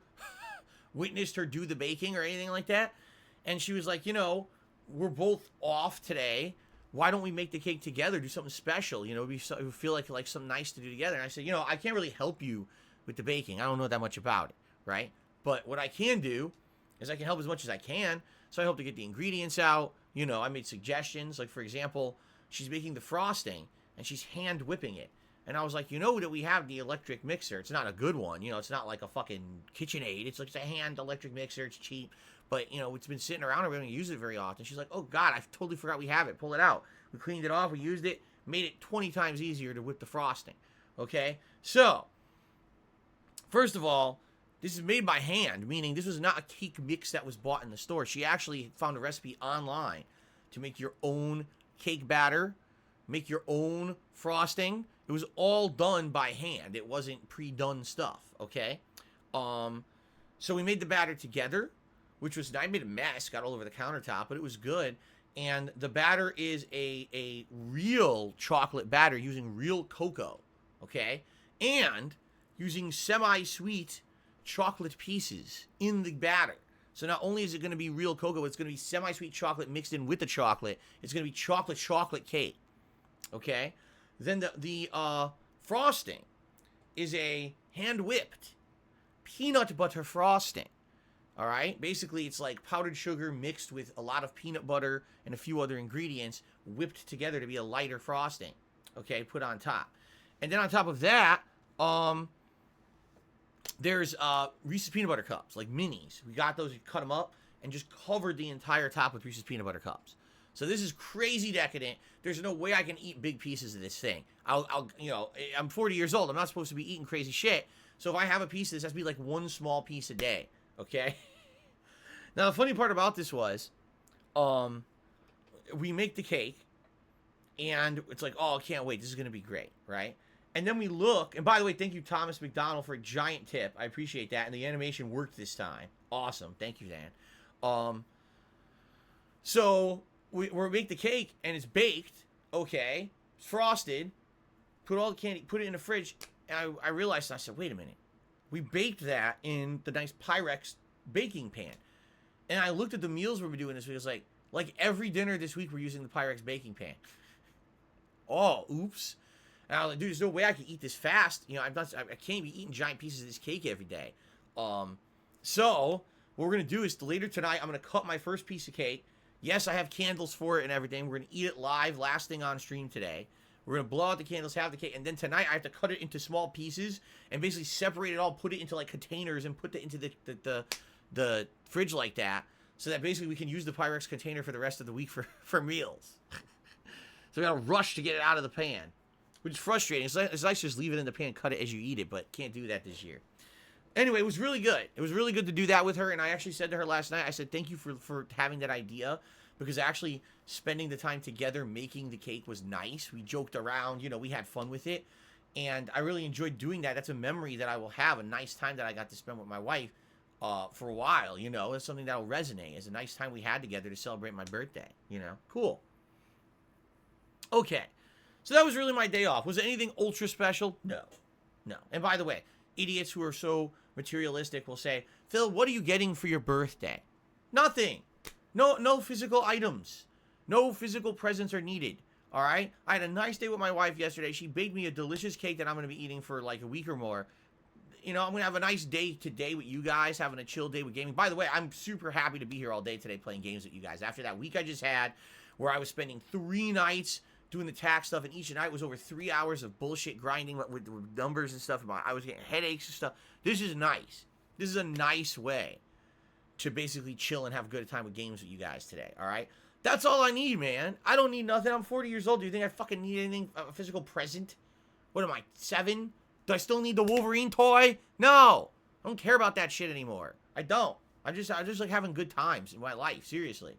witnessed her do the baking or anything like that. And she was like, you know, we're both off today. Why don't we make the cake together? Do something special. You know, we feel like something nice to do together. And I said, you know, I can't really help you with the baking. I don't know that much about it, right? But what I can do is I can help as much as I can. So I hope to get the ingredients out. You know, I made suggestions. Like, for example, she's making the frosting and she's hand whipping it. And I was like, you know that we have the electric mixer. It's not a good one. You know, it's not like a fucking KitchenAid. It's like a hand electric mixer. It's cheap. But, you know, it's been sitting around and we don't use it very often. She's like, oh, God, I totally forgot we have it. Pull it out. We cleaned it off. We used it. Made it 20 times easier to whip the frosting. Okay? So, first of all, this is made by hand, meaning this was not a cake mix that was bought in the store. She actually found a recipe online to make your own cake batter, make your own frosting. It was all done by hand. It wasn't pre-done stuff, okay? So we made the batter together, which was, I made a mess, got all over the countertop, but it was good. And the batter is a real chocolate batter using real cocoa, okay? And using semi-sweet chocolate pieces in the batter. So not only is it going to be real cocoa, it's going to be semi-sweet chocolate mixed in with the chocolate. It's going to be chocolate cake, okay? Then the frosting is a hand-whipped peanut butter frosting, all right? Basically, it's like powdered sugar mixed with a lot of peanut butter and a few other ingredients whipped together to be a lighter frosting, okay, put on top. And then on top of that, there's Reese's Peanut Butter Cups, like minis. We got those, we cut them up, and just covered the entire top with Reese's Peanut Butter Cups. So this is crazy decadent. There's no way I can eat big pieces of this thing. I'll you know, I'm 40 years old. I'm not supposed to be eating crazy shit. So if I have a piece of this, it has to be like one small piece a day, okay? Now, the funny part about this was, we make the cake, and it's like, oh, I can't wait. This is going to be great, right? And then we look, and by the way, thank you, Thomas McDonald, for a giant tip. I appreciate that, and the animation worked this time. Awesome. Thank you, Dan. So we make the cake, and it's baked, okay, it's frosted, put all the candy, put it in the fridge, and I realized, and I said, wait a minute. We baked that in the nice Pyrex baking pan. And I looked at the meals we were doing this week. It was like every dinner this week, we're using the Pyrex baking pan. Oh, oops. And I was like, dude, there's no way I can eat this fast. You know, I can't be eating giant pieces of this cake every day. So what we're going to do is later tonight, I'm going to cut my first piece of cake. Yes, I have candles for it and everything. We're going to eat it live, last thing on stream today. We're going to blow out the candles, have the cake, and then tonight I have to cut it into small pieces and basically separate it all, put it into like containers and put it into the fridge like that, so that basically we can use the Pyrex container for the rest of the week for meals. So we got to rush to get it out of the pan, which is frustrating. It's nice to just leave it in the pan, cut it as you eat it, but can't do that this year. Anyway, it was really good. It was really good to do that with her, and I actually said to her last night, I said, thank you for having that idea, because actually spending the time together making the cake was nice. We joked around, you know, we had fun with it, and I really enjoyed doing that. That's a memory that I will have, a nice time that I got to spend with my wife for a while, you know. It's something that will resonate. It's a nice time we had together to celebrate my birthday, you know. Cool. Okay. So that was really my day off. Was it anything ultra special? No. No. And by the way, idiots who are so materialistic will say, Phil, what are you getting for your birthday? Nothing. No physical items. No physical presents are needed. All right? I had a nice day with my wife yesterday. She baked me a delicious cake that I'm going to be eating for like a week or more. You know, I'm going to have a nice day today with you guys, having a chill day with gaming. By the way, I'm super happy to be here all day today playing games with you guys. After that week I just had, where I was spending 3 nights doing the tax stuff, and each night was over 3 hours of bullshit grinding with numbers and stuff. I was getting headaches and stuff. This is nice. This is a nice way to basically chill and have a good time with games with you guys today, all right? That's all I need, man. I don't need nothing. I'm 40 years old. Do you think I fucking need anything, a physical present? What am I, 7? Do I still need the Wolverine toy? No. I don't care about that shit anymore. I don't. I just like having good times in my life, seriously.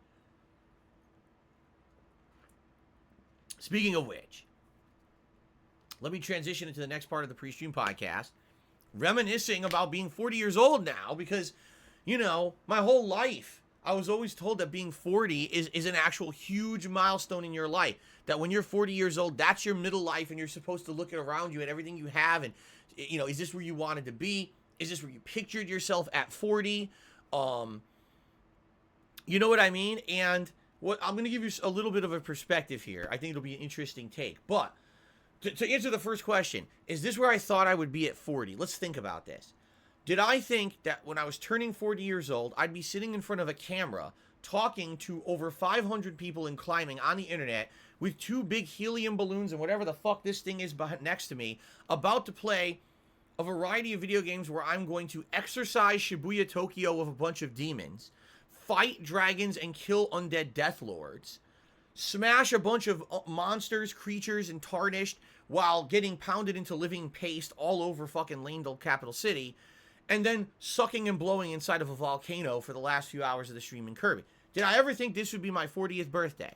Speaking of which, let me transition into the next part of the PreStream podcast, reminiscing about being 40 years old now, because, you know, my whole life, I was always told that being 40 is an actual huge milestone in your life. That when you're 40 years old, that's your middle life, and you're supposed to look around you at everything you have, and, you know, is this where you wanted to be? Is this where you pictured yourself at 40? You know what I mean? And what I'm going to give you a little bit of a perspective here. I think it'll be an interesting take. But to answer the first question, is this where I thought I would be at 40? Let's think about this. Did I think that when I was turning 40 years old, I'd be sitting in front of a camera talking to over 500 people and climbing on the internet with 2 big helium balloons and whatever the fuck this thing is next to me, about to play a variety of video games where I'm going to exorcise Shibuya Tokyo of a bunch of demons, fight dragons and kill undead death lords, smash a bunch of monsters, creatures, and tarnished while getting pounded into living paste all over fucking Lanedale capital city, and then sucking and blowing inside of a volcano for the last few hours of the stream in Kirby. Did I ever think this would be my 40th birthday?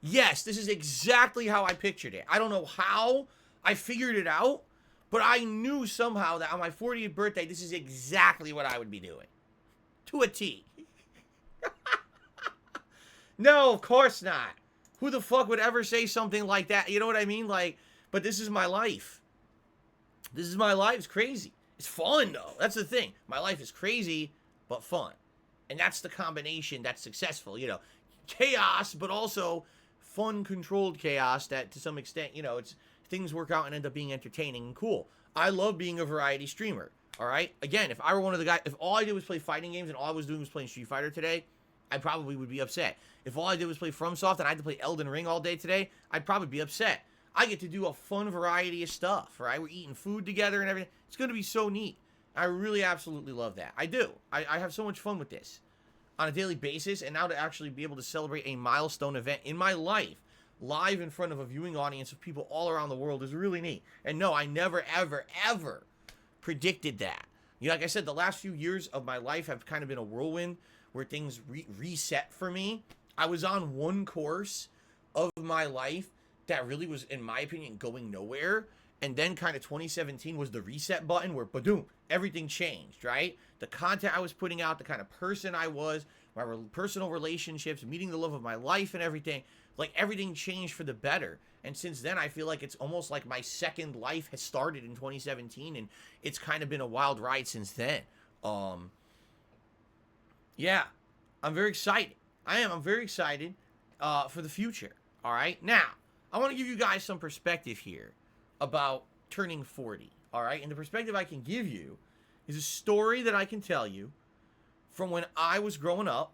Yes, this is exactly how I pictured it. I don't know how I figured it out, but I knew somehow that on my 40th birthday, this is exactly what I would be doing. To a T. No, of course not. Who the fuck would ever say something like that? You know what I mean? Like, but this is my life. This is my life. It's crazy. It's fun, though. That's the thing. My life is crazy, but fun. And that's the combination that's successful. You know, chaos, but also fun, controlled chaos that, to some extent, you know, it's things work out and end up being entertaining and cool. I love being a variety streamer, all right? Again, if I were one of the guys, if all I did was play fighting games and all I was doing was playing Street Fighter today, I probably would be upset. If all I did was play FromSoft and I had to play Elden Ring all day today, I'd probably be upset. I get to do a fun variety of stuff, right? We're eating food together and everything. It's going to be so neat. I really absolutely love that. I do. I have so much fun with this on a daily basis, and now to actually be able to celebrate a milestone event in my life live in front of a viewing audience of people all around the world is really neat. And no, I never, ever, ever predicted that. You know, like I said, the last few years of my life have kind of been a whirlwind where things reset for me. I was on one course of my life that really was, in my opinion, going nowhere. And then kind of 2017 was the reset button where, badoom, everything changed, right? The content I was putting out, the kind of person I was, my personal relationships, meeting the love of my life and everything, like everything changed for the better. And since then, I feel like it's almost like my second life has started in 2017, and it's kind of been a wild ride since then. Yeah, I'm very excited. I'm very excited for the future, all right? Now, I want to give you guys some perspective here about turning 40, all right? And the perspective I can give you is a story that I can tell you from when I was growing up,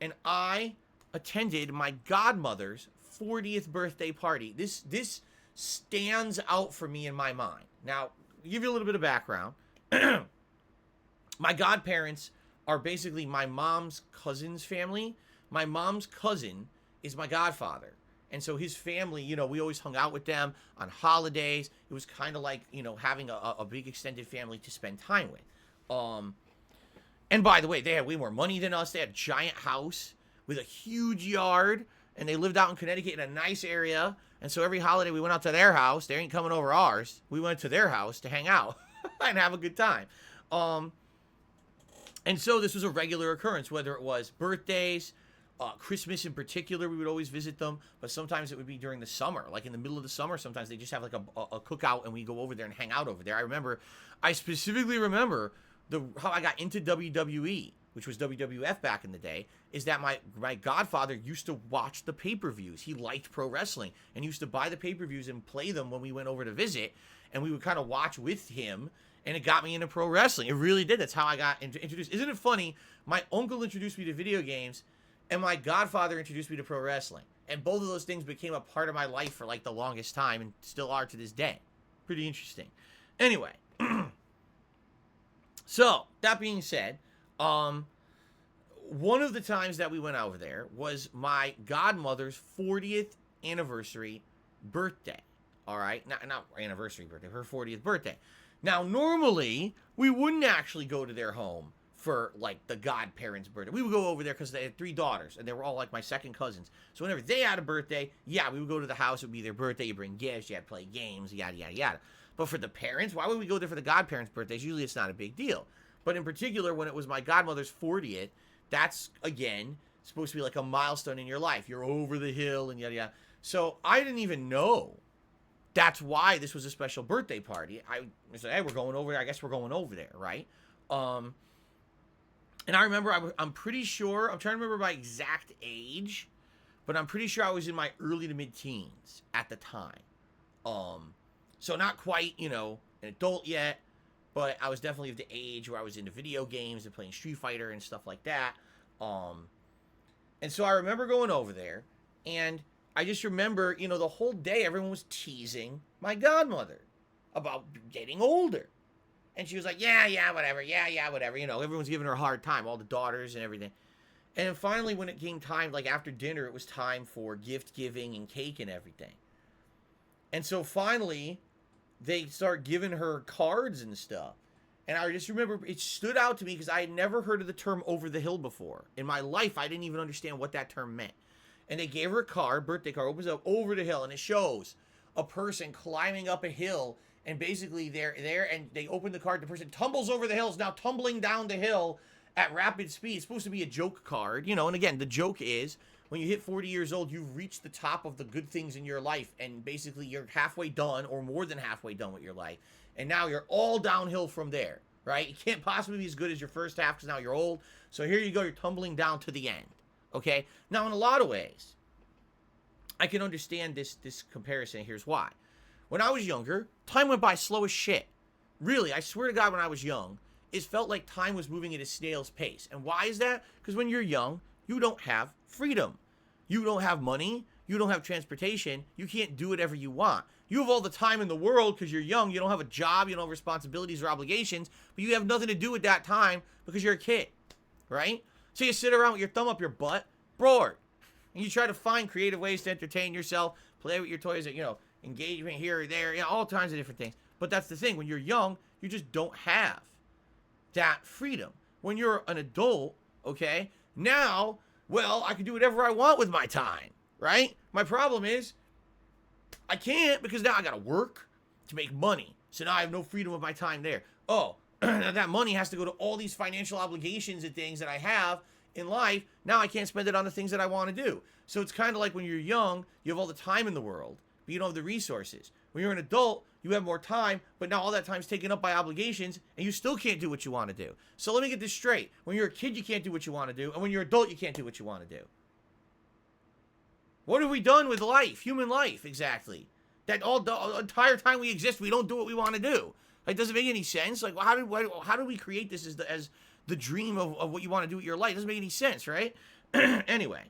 and I attended my godmother's 40th birthday party. This stands out for me in my mind. Now, to give you a little bit of background, my godparents are basically my mom's cousin's family. My mom's cousin is my godfather. And so his family, you know, we always hung out with them on holidays. It was kind of like, you know, having a big extended family to spend time with. And by the way, they had way more money than us. They had a giant house with a huge yard, and they lived out in Connecticut in a nice area. And so every holiday we went out to their house. They ain't coming over ours. We went to their house to hang out and have a good time. And so this was a regular occurrence, whether it was birthdays, Christmas in particular, we would always visit them, but sometimes it would be during the summer, like in the middle of the summer. Sometimes they just have like a cookout, and we go over there and hang out over there. I specifically remember how I got into WWE, which was WWF back in the day, is that my godfather used to watch the pay-per-views. He liked pro wrestling and used to buy the pay-per-views and play them when we went over to visit, and we would kind of watch with him, and it got me into pro wrestling. It really did. That's how I got introduced. Isn't it funny? My uncle introduced me to video games, and my godfather introduced me to pro wrestling. And both of those things became a part of my life for like the longest time, and still are to this day. Pretty interesting. Anyway. So, that being said, one of the times that we went over there was my godmother's 40th anniversary birthday. All right? Not anniversary birthday, her 40th birthday. Now, normally, we wouldn't actually go to their home for, like, the godparents' birthday. We would go over there because they had 3 daughters, and they were all, like, my second cousins. So whenever they had a birthday, yeah, we would go to the house. It would be their birthday. You bring gifts. You had to play games, yada, yada, yada. But for the parents, why would we go there for the godparents' birthdays? Usually it's not a big deal. But in particular, when it was my godmother's 40th, that's, again, supposed to be like a milestone in your life. You're over the hill and yada, yada. So I didn't even know that's why this was a special birthday party. I said, hey, we're going over there. I guess we're going over there, right? And I remember, I'm pretty sure, I'm trying to remember my exact age, but I'm pretty sure I was in my early to mid-teens at the time. So not quite, you know, an adult yet, but I was definitely of the age where I was into video games and playing Street Fighter and stuff like that. And so I remember going over there, and I just remember, you know, the whole day everyone was teasing my godmother about getting older. And she was like, yeah, whatever. Yeah, whatever. You know, everyone's giving her a hard time, all the daughters and everything. And then finally, when it came time, like after dinner, it was time for gift giving and cake and everything. And so finally, they start giving her cards and stuff. And I just remember it stood out to me because I had never heard of the term over the hill before. In my life, I didn't even understand what that term meant. And they gave her a card, birthday card, opens up over the hill, and it shows a person climbing up a hill. And basically, they're there, and they open the card. The person tumbles over the hill, is now tumbling down the hill at rapid speed. It's supposed to be a joke card, you know. And again, the joke is when you hit 40 years old, you've reached the top of the good things in your life. And basically, you're halfway done or more than halfway done with your life. And now you're all downhill from there, right? You can't possibly be as good as your first half because now you're old. So here you go. You're tumbling down to the end, okay? Now, in a lot of ways, I can understand this comparison. Here's why. When I was younger, time went by slow as shit. Really, I swear to God, when I was young, it felt like time was moving at a snail's pace. And why is that? Because when you're young, you don't have freedom. You don't have money. You don't have transportation. You can't do whatever you want. You have all the time in the world because you're young. You don't have a job. You don't have responsibilities or obligations. But you have nothing to do with that time because you're a kid, right? So you sit around with your thumb up your butt, bored. And you try to find creative ways to entertain yourself, play with your toys, you know, engagement here or there, you know, all kinds of different things. But that's the thing. When you're young, you just don't have that freedom. When you're an adult, okay, now, well, I can do whatever I want with my time, right? My problem is I can't because now I got to work to make money. So now I have no freedom of my time there. Oh, that money has to go to all these financial obligations and things that I have in life. Now I can't spend it on the things that I want to do. So it's kind of like when you're young, you have all the time in the world, but you don't have the resources. When you're an adult, you have more time, but now all that time's taken up by obligations, and you still can't do what you want to do. So let me get this straight. When you're a kid, you can't do what you want to do, and when you're an adult, you can't do what you want to do. What have we done with life, human life, exactly? That all the entire time we exist, we don't do what we want to do. Like, doesn't make any sense. Like, well, how do we create this as the dream of what you want to do with your life? It doesn't make any sense, right? Anyway,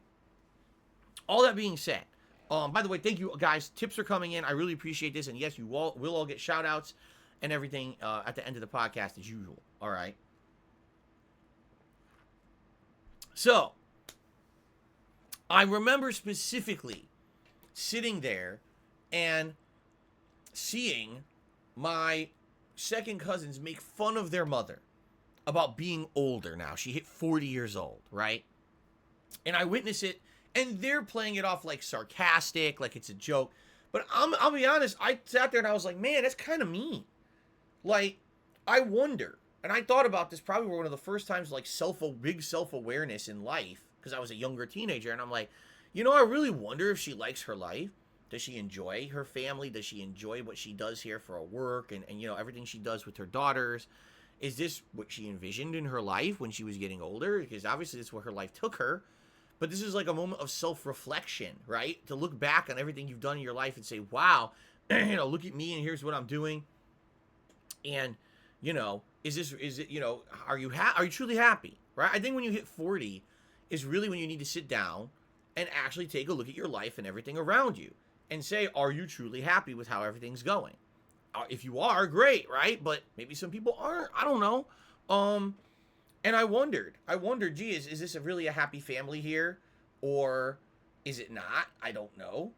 all that being said, by the way, thank you guys. Tips are coming in. I really appreciate this. And yes, you all will all get shout outs and everything at the end of the podcast as usual. All right. So, I remember specifically sitting there and seeing my second cousins make fun of their mother about being older now. She hit 40 years old, right? And I witnessed it, and they're playing it off like sarcastic, like it's a joke. But I'll be honest, I sat there and I was like, man, that's kind of mean. Like, I wonder, and I thought about this probably one of the first times, like big self-awareness in life, because I was a younger teenager, and I'm like, you know, I really wonder if she likes her life. Does she enjoy her family? Does she enjoy what she does here for her work and you know, everything she does with her daughters? Is this what she envisioned in her life when she was getting older? Because obviously that's where her life took her. But this is like a moment of self-reflection, right? To look back on everything you've done in your life and say, wow, you know, look at me and here's what I'm doing. And, you know, is it, you know, are you truly happy, right? I think when you hit 40 is really when you need to sit down and actually take a look at your life and everything around you and say, are you truly happy with how everything's going? If you are, great, right? But maybe some people aren't. I don't know. And I wondered, gee, is this really a happy family here? Or is it not? I don't know.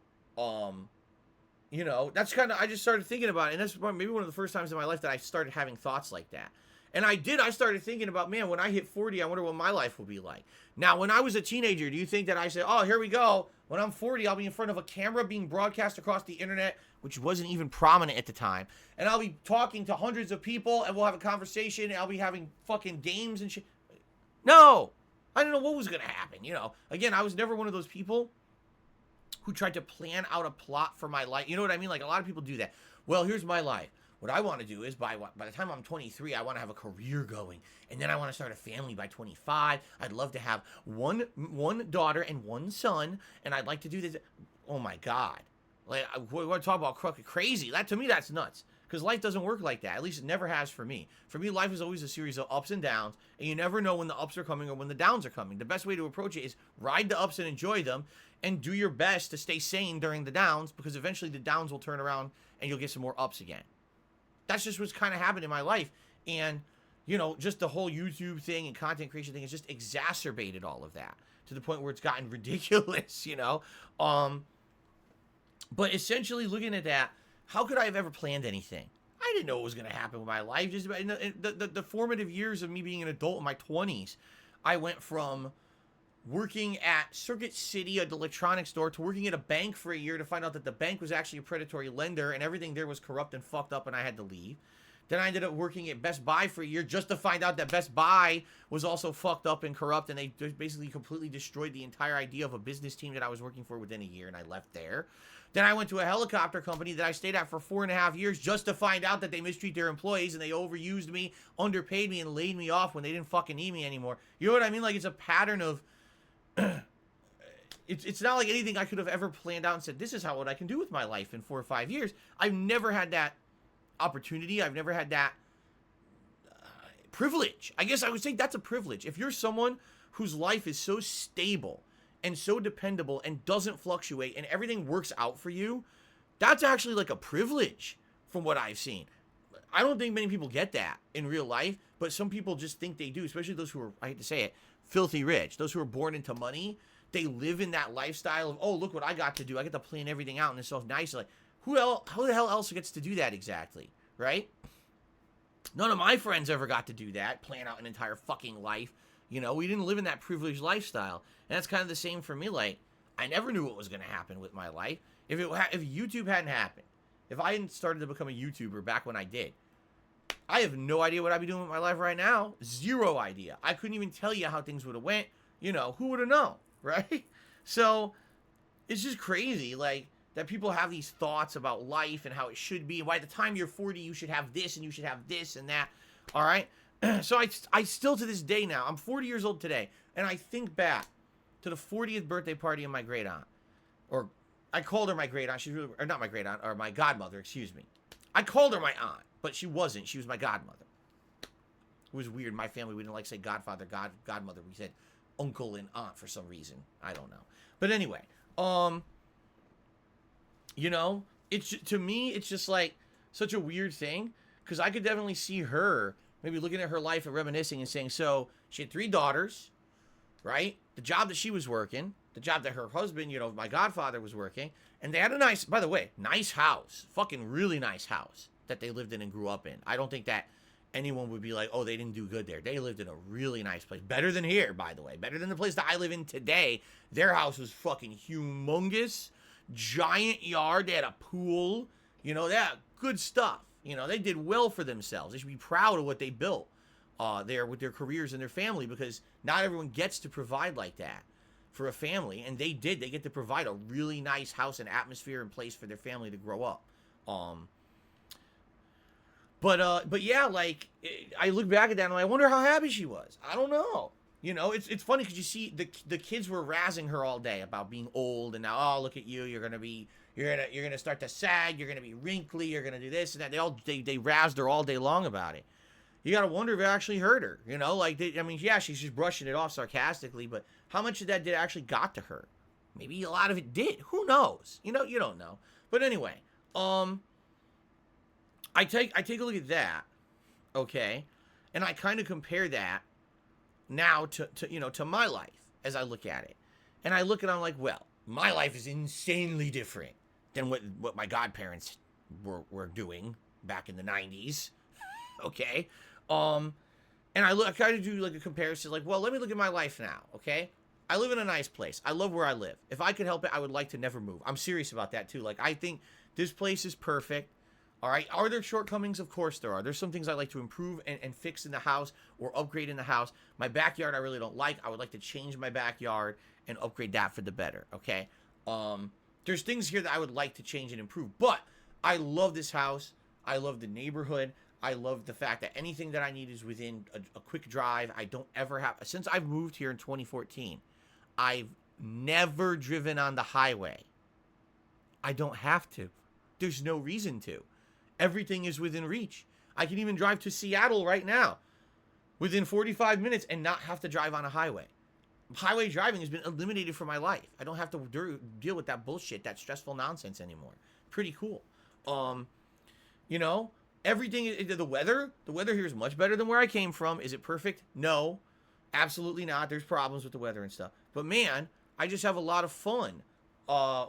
You know, that's kind of, I just started thinking about it. And that's maybe one of the first times in my life that I started having thoughts like that. And I started thinking about, man, when I hit 40, I wonder what my life will be like. Now, when I was a teenager, do you think that I said, oh, here we go. When I'm 40, I'll be in front of a camera being broadcast across the internet, which wasn't even prominent at the time. And I'll be talking to hundreds of people, and we'll have a conversation, and I'll be having fucking games and shit. No! I didn't know what was going to happen, you know. Again, I was never one of those people who tried to plan out a plot for my life. You know what I mean? Like, a lot of people do that. Well, here's my life. What I want to do is by the time I'm 23, I want to have a career going, and then I want to start a family by 25. I'd love to have one daughter and one son, and I'd like to do this. Oh my God! Like, we want to talk about crazy. That, to me, that's nuts. Because life doesn't work like that. At least it never has for me. For me, life is always a series of ups and downs, and you never know when the ups are coming or when the downs are coming. The best way to approach it is ride the ups and enjoy them, and do your best to stay sane during the downs, because eventually the downs will turn around and you'll get some more ups again. That's just what's kind of happened in my life. And, you know, just the whole YouTube thing and content creation thing has just exacerbated all of that to the point where it's gotten ridiculous, you know? But essentially, looking at that, how could I have ever planned anything? I didn't know what was going to happen with my life. Just the formative years of me being an adult in my 20s, I went from working at Circuit City, at the electronics store, to working at a bank for a year to find out that the bank was actually a predatory lender and everything there was corrupt and fucked up and I had to leave. Then I ended up working at Best Buy for a year just to find out that Best Buy was also fucked up and corrupt, and they basically completely destroyed the entire idea of a business team that I was working for within a year, and I left there. Then I went to a helicopter company that I stayed at for 4.5 years just to find out that they mistreat their employees and they overused me, underpaid me, and laid me off when they didn't fucking need me anymore. You know what I mean? Like, it's a pattern of... It's not like anything I could have ever planned out and said, this is what I can do with my life in 4 or 5 years. I've never had that opportunity. I've never had that privilege. I guess I would say that's a privilege. If you're someone whose life is so stable and so dependable and doesn't fluctuate and everything works out for you, that's actually like a privilege from what I've seen. I don't think many people get that in real life, but some people just think they do, especially those who are, I hate to say it, filthy rich. Those who are born into money, they live in that lifestyle of, oh, look what I got to do. I get to plan everything out and it's so nice. Like, who the hell else gets to do that exactly, right? None of my friends ever got to do that, plan out an entire fucking life. You know, we didn't live in that privileged lifestyle. And that's kind of the same for me. Like, I never knew what was going to happen with my life. If YouTube hadn't happened, if I hadn't started to become a YouTuber back when I did, I have no idea what I'd be doing with my life right now. Zero idea. I couldn't even tell you how things would have went. You know, who would have known, right? So, it's just crazy, like, that people have these thoughts about life and how it should be. And by the time you're 40, you should have this and you should have this and that. All right? So I still, to this day now, I'm 40 years old today, and I think back to the 40th birthday party of my great aunt. Or, I called her my great aunt. She's really, or not my great aunt, or my godmother, excuse me. I called her my aunt, but she wasn't. She was my godmother. It was weird. My family, we didn't like to say godfather, godmother. We said uncle and aunt for some reason. I don't know. But anyway, you know, it's, to me, it's just like such a weird thing, because I could definitely see her maybe looking at her life and reminiscing and saying, so she had 3 daughters, right? The job that she was working, the job that her husband, you know, my godfather was working, and they had a nice, by the way, nice house, fucking really nice house that they lived in and grew up in. I don't think that anyone would be like, oh, they didn't do good there. They lived in a really nice place. Better than here, by the way. Better than the place that I live in today. Their house was fucking humongous. Giant yard. They had a pool. You know, they had good stuff. You know, they did well for themselves. They should be proud of what they built there with their careers and their family, because not everyone gets to provide like that for a family. And they did. They get to provide a really nice house and atmosphere and place for their family to grow up. But yeah, like, I look back at that and I wonder how happy she was. I don't know. You know, it's funny because you see the kids were razzing her all day about being old, and now, oh, look at you, you're gonna start to sag, you're gonna be wrinkly, you're gonna do this and that. They razzed her all day long about it. You gotta wonder if it actually hurt her. You know, like, I mean, yeah, she's just brushing it off sarcastically, but how much of that did actually got to her? Maybe a lot of it did. Who knows? You know, you don't know. But anyway, I take a look at that, okay, and I kind of compare that now to my life as I look at it, and I look at it, I'm like, well, my life is insanely different than what my godparents were doing back in the 90s, okay, and I kind of do like a comparison, like, well, let me look at my life now, okay. I live in a nice place. I love where I live. If I could help it, I would like to never move. I'm serious about that too. Like, I think this place is perfect. All right. Are there shortcomings? Of course there are. There's some things I like to improve and fix in the house or upgrade in the house. My backyard I really don't like. I would like to change my backyard and upgrade that for the better. Okay. there's things here that I would like to change and improve. But I love this house. I love the neighborhood. I love the fact that anything that I need is within a quick drive. I don't ever have, since I've moved here in 2014, I've never driven on the highway. I don't have to. There's no reason to. Everything is within reach. I can even drive to Seattle right now within 45 minutes and not have to drive on a highway. Highway driving has been eliminated from my life. I don't have to deal with that bullshit, that stressful nonsense anymore. Pretty cool. You know, everything, the weather here is much better than where I came from. Is it perfect? No, absolutely not. There's problems with the weather and stuff. But man, I just have a lot of fun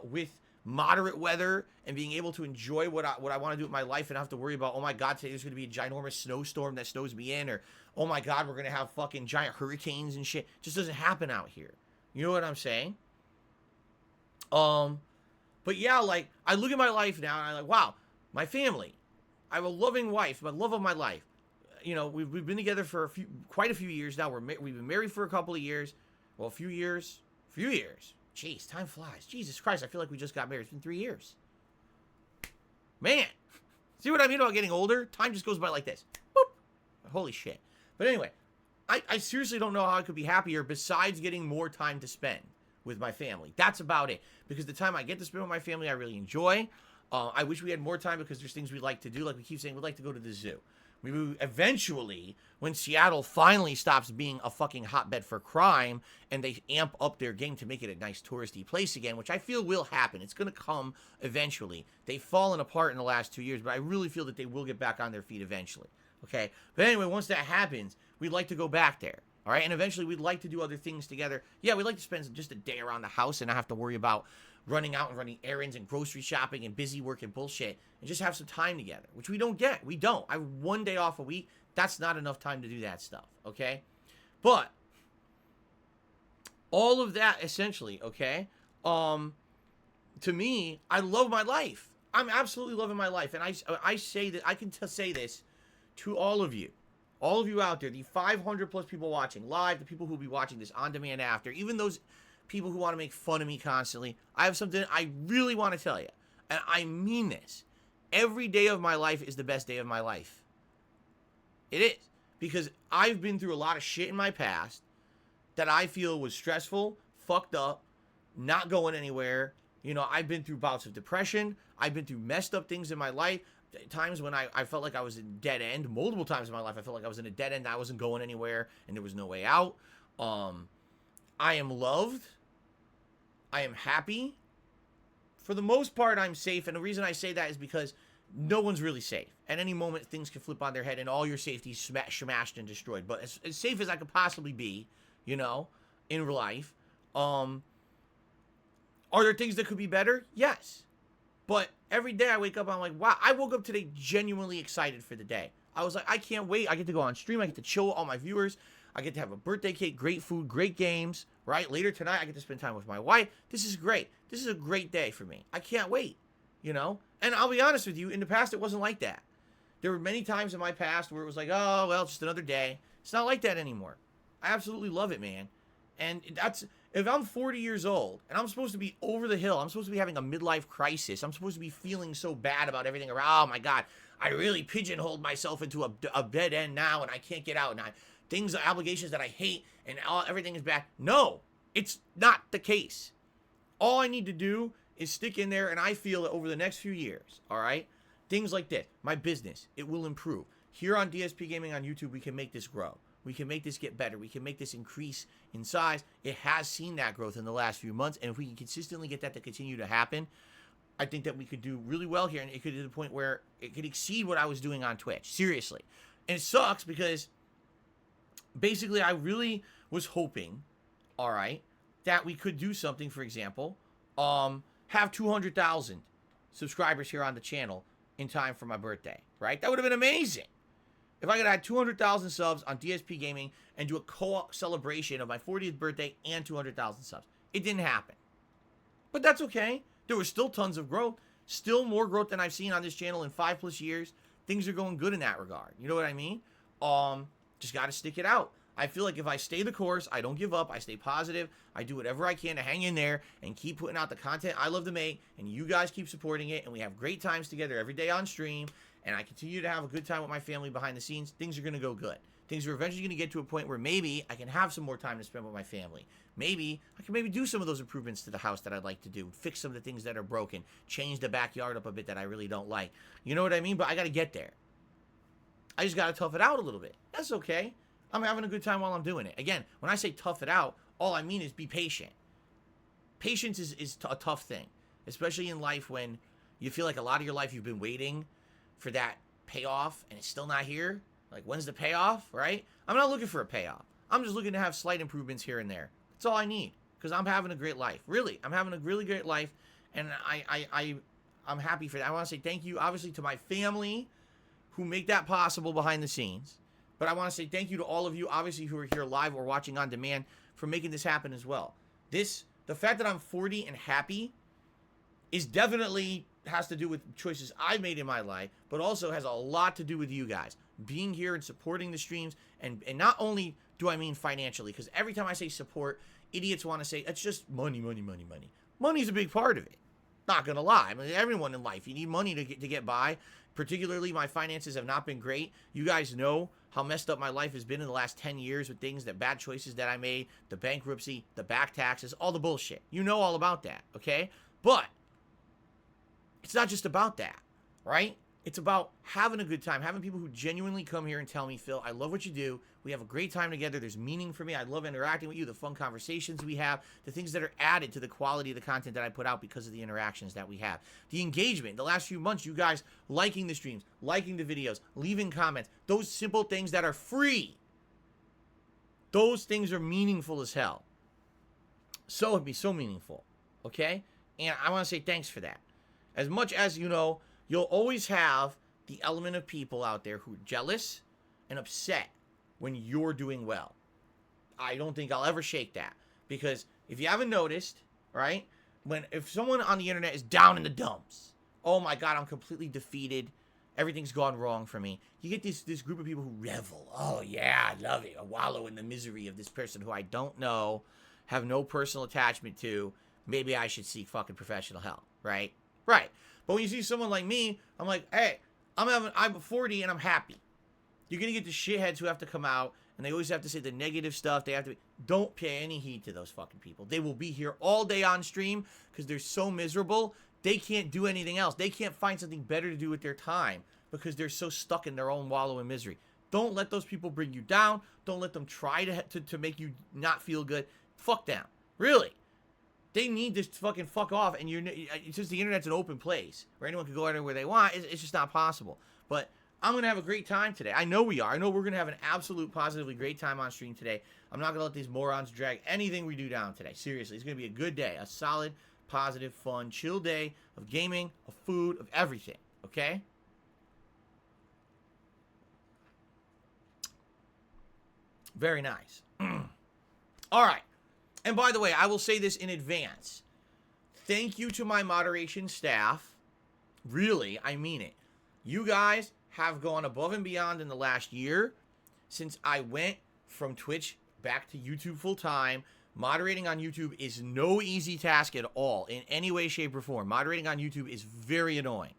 with moderate weather and being able to enjoy what I want to do with my life and not have to worry about, oh my God, today there's going to be a ginormous snowstorm that snows me in, or oh my God, we're going to have fucking giant hurricanes and shit. It just doesn't happen out here. You know what I'm saying? But yeah, like, I look at my life now and I'm like, wow, my family. I have a loving wife, the love of my life. You know, we've been together for quite a few years now. We've been married for a couple of years. Well, a few years. Jeez, time flies. Jesus Christ, I feel like we just got married. It's been 3 years. Man, see what I mean about getting older? Time just goes by like this. Boop. Holy shit. But anyway, I seriously don't know how I could be happier besides getting more time to spend with my family. That's about it. Because the time I get to spend with my family, I really enjoy. I wish we had more time because there's things we like to do. Like we keep saying, we'd like to go to the zoo. We eventually, when Seattle finally stops being a fucking hotbed for crime and they amp up their game to make it a nice touristy place again, which I feel will happen. It's going to come eventually. They've fallen apart in the last 2 years, but I really feel that they will get back on their feet eventually. Okay? But anyway, once that happens, we'd like to go back there. All right? And eventually we'd like to do other things together. Yeah, we'd like to spend just a day around the house and not have to worry about running out and running errands and grocery shopping and busy work and bullshit, and just have some time together, which we don't get. We don't. I have 1 day off a week. That's not enough time to do that stuff, okay? But all of that essentially, okay, to me, I love my life. I'm absolutely loving my life, and I say that I can say this to all of you out there, the 500 plus people watching live, the people who will be watching this on demand after, even those people who want to make fun of me constantly. I have something I really want to tell you, and I mean this. Every day of my life is the best day of my life. It is, because I've been through a lot of shit in my past that I feel was stressful, fucked up, not going anywhere. You know, I've been through bouts of depression. I've been through messed up things in my life. Times when I felt like I was in dead end. Multiple times in my life I felt like I was in a dead end. I wasn't going anywhere and there was no way out. I am loved. I am happy. For the most part, I'm safe. And the reason I say that is because no one's really safe. At any moment, things can flip on their head and all your safety is smashed and destroyed. But as safe as I could possibly be, you know, in life. Are there things that could be better? Yes. But every day I wake up, I'm like, wow, I woke up today genuinely excited for the day. I was like, I can't wait. I get to go on stream. I get to chill with all my viewers. I get to have a birthday cake, great food, great games, right? Later tonight, I get to spend time with my wife. This is great. This is a great day for me. I can't wait, you know? And I'll be honest with you, in the past, it wasn't like that. There were many times in my past where it was like, oh, well, just another day. It's not like that anymore. I absolutely love it, man. And that's, if I'm 40 years old and I'm supposed to be over the hill, I'm supposed to be having a midlife crisis, I'm supposed to be feeling so bad about everything around, oh my God, I really pigeonholed myself into a dead end now and I can't get out, and things, obligations that I hate, and everything is bad. No, it's not the case. All I need to do is stick in there, and I feel that over the next few years, all right, things like this, my business, it will improve. Here on DSPGaming on YouTube, we can make this grow. We can make this get better. We can make this increase in size. It has seen that growth in the last few months, and if we can consistently get that to continue to happen, I think that we could do really well here, and it could get to the point where it could exceed what I was doing on Twitch. Seriously. And it sucks because basically, I really was hoping, all right, that we could do something, for example, have 200,000 subscribers here on the channel in time for my birthday, right? That would have been amazing. If I could have had 200,000 subs on DSP Gaming and do a co-op celebration of my 40th birthday and 200,000 subs. It didn't happen. But that's okay. There was still tons of growth. Still more growth than I've seen on this channel in 5+ years. Things are going good in that regard. You know what I mean? Just got to stick it out. I feel like if I stay the course, I don't give up, I stay positive, I do whatever I can to hang in there and keep putting out the content I love to make, and you guys keep supporting it, and we have great times together every day on stream, and I continue to have a good time with my family behind the scenes, things are going to go good. Things are eventually going to get to a point where maybe I can have some more time to spend with my family. Maybe I can do some of those improvements to the house that I'd like to do, fix some of the things that are broken, change the backyard up a bit that I really don't like. You know what I mean? But I got to get there. I just got to tough it out a little bit. That's okay. I'm having a good time while I'm doing it. Again, when I say tough it out, all I mean is be patient. Patience is a tough thing, especially in life when you feel like a lot of your life you've been waiting for that payoff and it's still not here. Like, when's the payoff, right? I'm not looking for a payoff. I'm just looking to have slight improvements here and there. That's all I need, because I'm having a great life. Really, I'm having a really great life, and I'm happy for that. I want to say thank you, obviously, to my family who make that possible behind the scenes. But I want to say thank you to all of you, obviously, who are here live or watching on demand for making this happen as well. The fact that I'm 40 and happy is definitely has to do with choices I've made in my life, but also has a lot to do with you guys being here and supporting the streams. And not only do I mean financially, because every time I say support, idiots want to say it's just money, money, money, money. Money's a big part of it. Not gonna lie. I mean, everyone in life, you need money to get by. Particularly, my finances have not been great. You guys know how messed up my life has been in the last 10 years with things, that bad choices that I made, the bankruptcy, the back taxes, all the bullshit. You know all about that, okay? But it's not just about that, right? It's about having a good time, having people who genuinely come here and tell me, Phil, I love what you do. We have a great time together. There's meaning for me. I love interacting with you, the fun conversations we have, the things that are added to the quality of the content that I put out because of the interactions that we have. The engagement, the last few months, you guys liking the streams, liking the videos, leaving comments, those simple things that are free. Those things are meaningful as hell. So it'd be so meaningful, okay? And I want to say thanks for that. As much as, you know, you'll always have the element of people out there who are jealous and upset when you're doing well. I don't think I'll ever shake that. Because if you haven't noticed, right, if someone on the internet is down in the dumps, oh my God, I'm completely defeated, everything's gone wrong for me, you get this group of people who revel. Oh yeah, I love it. I wallow in the misery of this person who I don't know, have no personal attachment to. Maybe I should seek fucking professional help, right? Right. But when you see someone like me, I'm like, hey, I'm 40 and I'm happy. You're going to get the shitheads who have to come out, and they always have to say the negative stuff. Don't pay any heed to those fucking people. They will be here all day on stream because they're so miserable. They can't do anything else. They can't find something better to do with their time because they're so stuck in their own wallow in misery. Don't let those people bring you down. Don't let them try to make you not feel good. Fuck them. Really. They need to fucking fuck off, and it's just the internet's an open place where anyone can go anywhere they want. It's just not possible. But I'm going to have a great time today. I know we are. I know we're going to have an absolute positively great time on stream today. I'm not going to let these morons drag anything we do down today. Seriously, it's going to be a good day. A solid, positive, fun, chill day of gaming, of food, of everything. Okay? Very nice. All right. And by the way, I will say this in advance. Thank you to my moderation staff. Really, I mean it. You guys have gone above and beyond in the last year since I went from Twitch back to YouTube full time. Moderating on YouTube is no easy task at all in any way, shape, or form. Moderating on YouTube is very annoying.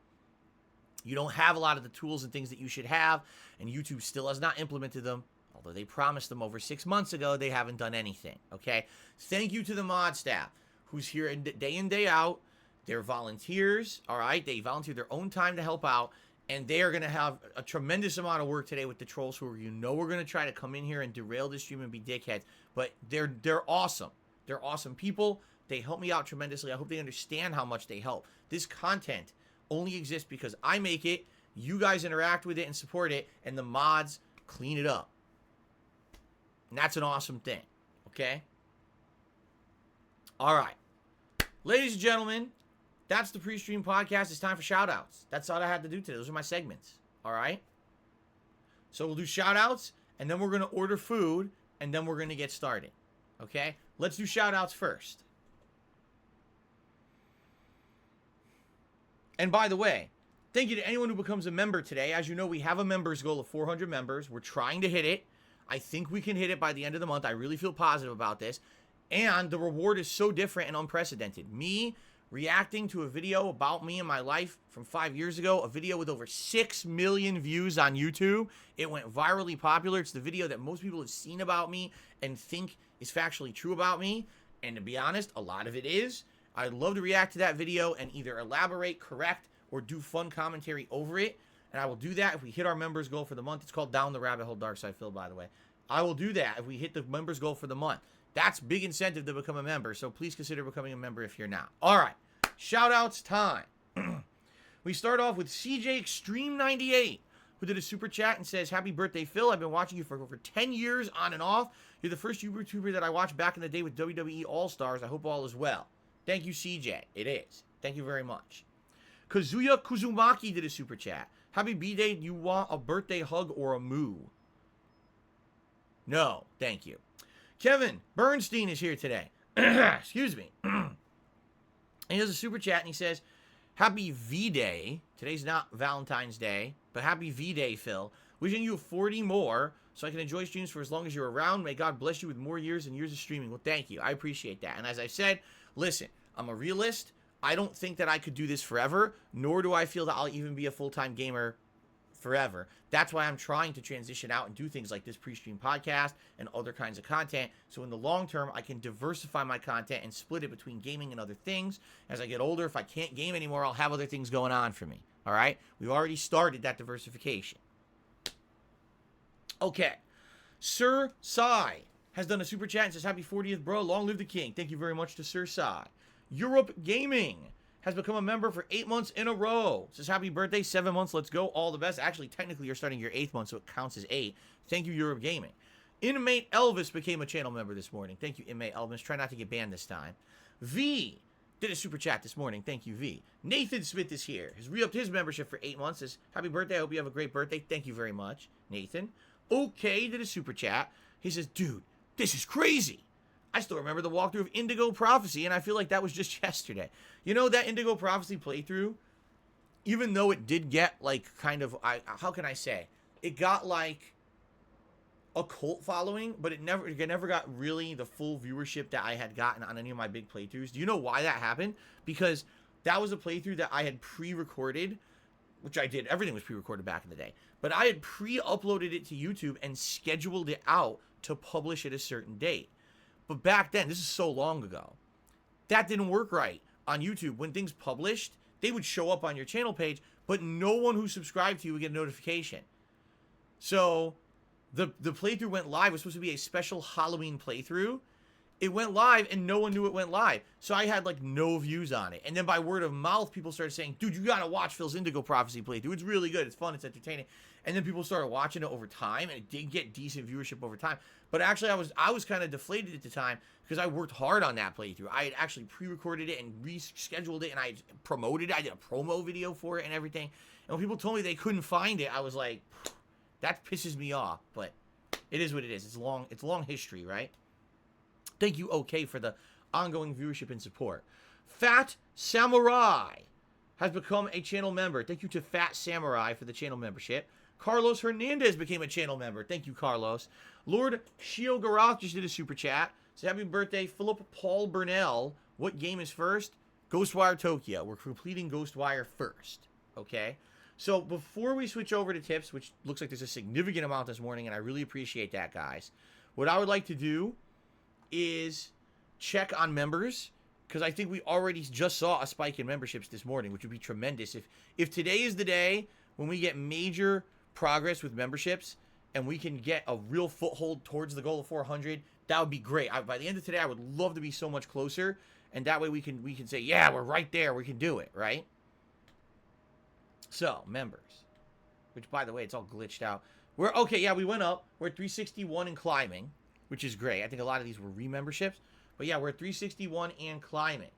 You don't have a lot of the tools and things that you should have, and YouTube still has not implemented them. Although they promised them over 6 months ago, they haven't done anything, okay? Thank you to the mod staff who's here day in, day out. They're volunteers, all right? They volunteer their own time to help out, and they are going to have a tremendous amount of work today with the trolls who we're going to try to come in here and derail this stream and be dickheads. But they're awesome. They're awesome people. They help me out tremendously. I hope they understand how much they help. This content only exists because I make it, you guys interact with it and support it, and the mods clean it up. And that's an awesome thing, okay? All right. Ladies and gentlemen, that's the PreStream podcast. It's time for shout-outs. That's all I had to do today. Those are my segments, all right? So we'll do shout-outs, and then we're going to order food, and then we're going to get started, okay? Let's do shout-outs first. And by the way, thank you to anyone who becomes a member today. As you know, we have a members goal of 400 members. We're trying to hit it. I think we can hit it by the end of the month. I really feel positive about this. And the reward is so different and unprecedented. Me reacting to a video about me and my life from 5 years ago, a video with over 6 million views on YouTube. It went virally popular. It's the video that most people have seen about me and think is factually true about me. And to be honest, a lot of it is. I'd love to react to that video and either elaborate, correct, or do fun commentary over it. And I will do that if we hit our members goal for the month. It's called Down the Rabbit Hole Dark Side Phil, by the way. I will do that if we hit the members goal for the month. That's big incentive to become a member, so please consider becoming a member if you're not. All right, shout-outs time. We start off with CJ Extreme 98, who did a super chat and says, happy birthday, Phil. I've been watching you for over 10 years on and off. You're the first YouTuber that I watched back in the day with WWE All-Stars. I hope all is well. Thank you, CJ. It is. Thank you very much. Kazuya Kuzumaki did a super chat. Happy B-Day. Do you want a birthday hug or a moo? No, thank you. Kevin Bernstein is here today. Excuse me. And he does a super chat and he says, happy V-Day. Today's not Valentine's Day, but happy V-Day, Phil. Wishing you 40 more so I can enjoy streams for as long as you're around. May God bless you with more years and years of streaming. Well, thank you. I appreciate that. And as I said, listen, I'm a realist. I don't think that I could do this forever, nor do I feel that I'll even be a full-time gamer forever. That's why I'm trying to transition out and do things like this PreStream podcast and other kinds of content. So in the long term, I can diversify my content and split it between gaming and other things. As I get older, if I can't game anymore, I'll have other things going on for me. All right? We've already started that diversification. Okay. Sir Sai has done a super chat and says, happy 40th, bro. Long live the king. Thank you very much to Sir Sai. Europe Gaming has become a member for 8 months in a row. Says, happy birthday, 7 months, let's go, all the best. Actually, technically, you're starting your 8th month, so it counts as 8. Thank you, Europe Gaming. Inmate Elvis became a channel member this morning. Thank you, Inmate Elvis. Try not to get banned this time. V did a super chat this morning. Thank you, V. Nathan Smith is here. Has re-upped his membership for 8 months. Says, happy birthday, I hope you have a great birthday. Thank you very much, Nathan. Okay did a super chat. He says, dude, this is crazy. I still remember the walkthrough of Indigo Prophecy, and I feel like that was just yesterday. You know, that Indigo Prophecy playthrough, even though it did get, like, kind of, how can I say? It got, like, a cult following, but it never got really the full viewership that I had gotten on any of my big playthroughs. Do you know why that happened? Because that was a playthrough that I had pre-recorded, which I did. Everything was pre-recorded back in the day. But I had pre-uploaded it to YouTube and scheduled it out to publish at a certain date. But back then, this is so long ago, that didn't work right on YouTube. When things published, they would show up on your channel page, but no one who subscribed to you would get a notification. So the playthrough went live. It was supposed to be a special Halloween playthrough. It went live, and no one knew it went live. So I had, like, no views on it. And then by word of mouth, people started saying, dude, you got to watch Phil's Indigo Prophecy playthrough. It's really good. It's fun. It's entertaining. And then people started watching it over time, and it did get decent viewership over time. But actually, I was kind of deflated at the time because I worked hard on that playthrough. I had actually pre-recorded it and rescheduled it, and I promoted it. I did a promo video for it and everything. And when people told me they couldn't find it, I was like, that pisses me off. But it is what it is. It's long history, right? Thank you, OK, for the ongoing viewership and support. Fat Samurai has become a channel member. Thank you to Fat Samurai for the channel membership. Carlos Hernandez became a channel member. Thank you, Carlos. Lord Shiogarath just did a super chat. Said, happy birthday, Philip Paul Burnell. What game is first? Ghostwire Tokyo. We're completing Ghostwire first. Okay? So before we switch over to tips, which looks like there's a significant amount this morning, and I really appreciate that, guys. What I would like to do is check on members, because I think we already just saw a spike in memberships this morning, which would be tremendous. If today is the day when we get major progress with memberships and we can get a real foothold towards the goal of 400, that would be great. By the end of today, I would love to be so much closer, and that way we can say, yeah, we're right there, we can do it, right? So, members, which, by the way, it's all glitched out. We went up. We're at 361 and climbing, which is great. I think a lot of these were re-memberships, but yeah, we're at 361 and climbing.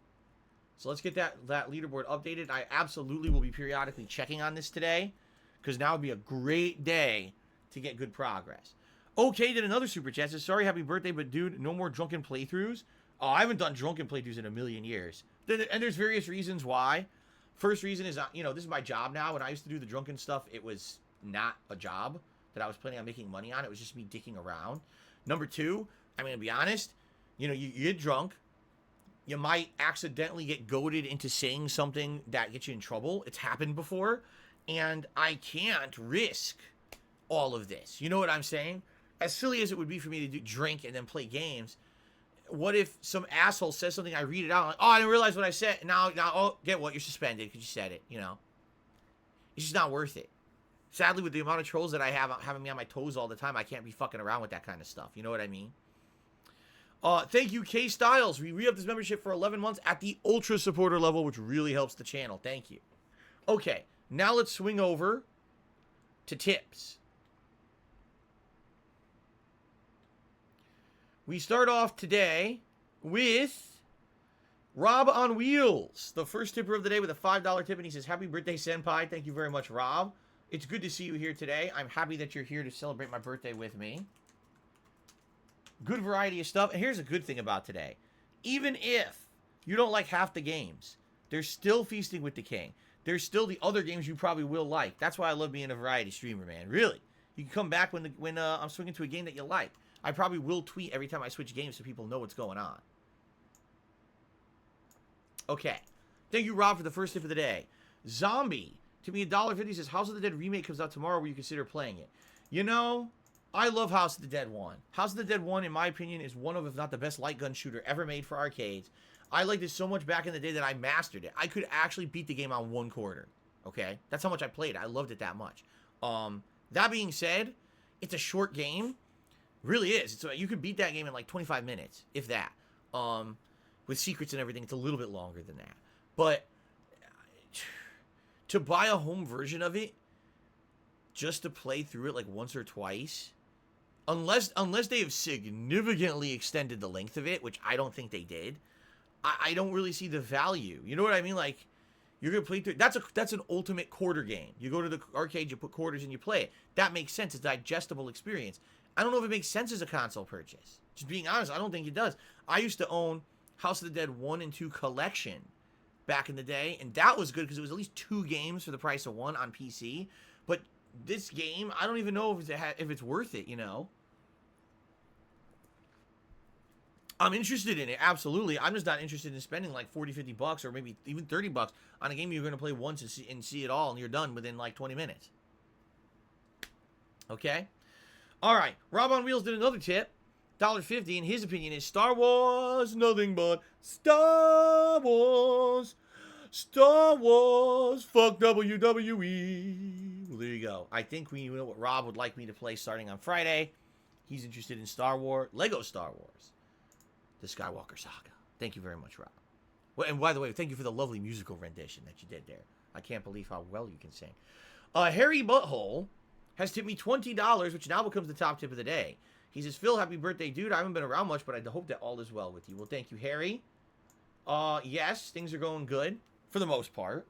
So let's get that leaderboard updated. I absolutely will be periodically checking on this today, because now would be a great day to get good progress. Okay, did another super chat. Says, sorry, happy birthday, but dude, no more drunken playthroughs. Oh, I haven't done drunken playthroughs in a million years. And there's various reasons why. First reason is, this is my job now. When I used to do the drunken stuff, it was not a job. that I was planning on making money on. It was just me dicking around. Number two, I'm going to be honest, you get drunk. You might accidentally get goaded into saying something that gets you in trouble. It's happened before. And I can't risk all of this. You know what I'm saying? As silly as it would be for me to drink and then play games, what if some asshole says something, I read it out, like, oh, I didn't realize what I said. Now, oh, get what? You're suspended because you said it, It's just not worth it. Sadly, with the amount of trolls that I have having me on my toes all the time, I can't be fucking around with that kind of stuff. You know what I mean? Thank you, K Styles. We re-upped this membership for 11 months at the Ultra Supporter level, which really helps the channel. Thank you. Okay, now let's swing over to tips. We start off today with Rob on Wheels, the first tipper of the day with a $5 tip, and he says, happy birthday, Senpai. Thank you very much, Rob. It's good to see you here today. I'm happy that you're here to celebrate my birthday with me. Good variety of stuff. And here's a good thing about today. Even if you don't like half the games, there's still Feasting with the King. There's still the other games you probably will like. That's why I love being a variety streamer, man. Really. You can come back when I'm swinging to a game that you like. I probably will tweet every time I switch games so people know what's going on. Okay. Thank you, Rob, for the first tip of the day. Zombie, to me, $1.50 says, House of the Dead remake comes out tomorrow. Will you consider playing it? I love House of the Dead 1. House of the Dead 1, in my opinion, is one of, if not the best light gun shooter ever made for arcades. I liked it so much back in the day that I mastered it. I could actually beat the game on 1 quarter. Okay? That's how much I played. I loved it that much. That being said, it's a short game. Really is. You could beat that game in like 25 minutes, if that. With secrets and everything, it's a little bit longer than that. But to buy a home version of it, just to play through it like once or twice, unless they have significantly extended the length of it, which I don't think they did, I don't really see the value. You know what I mean? Like, you're gonna play through. That's an ultimate quarter game. You go to the arcade, you put quarters, and you play it. That makes sense. It's a digestible experience. I don't know if it makes sense as a console purchase. Just being honest, I don't think it does. I used to own House of the Dead 1 and 2 collection back in the day, and that was good because it was at least 2 games for the price of 1 on PC. But this game, I don't even know if it's worth it, I'm interested in it, absolutely. I'm just not interested in spending like 40, 50 bucks or maybe even 30 bucks on a game you're going to play once and see it all, and you're done within like 20 minutes. Okay? All right, Rob on Wheels did another tip, $1.50, and his opinion is Star Wars, nothing but Star Wars, fuck WWE. Well, there you go. I think we know what Rob would like me to play starting on Friday. He's interested in Lego Star Wars, the Skywalker Saga. Thank you very much, Rob. Well, and by the way, thank you for the lovely musical rendition that you did there. I can't believe how well you can sing. Harry Butthole has tipped me $20, which now becomes the top tip of the day. He says, Phil, happy birthday, dude. I haven't been around much, but I hope that all is well with you. Well, thank you, Harry. Yes, things are going good, for the most part.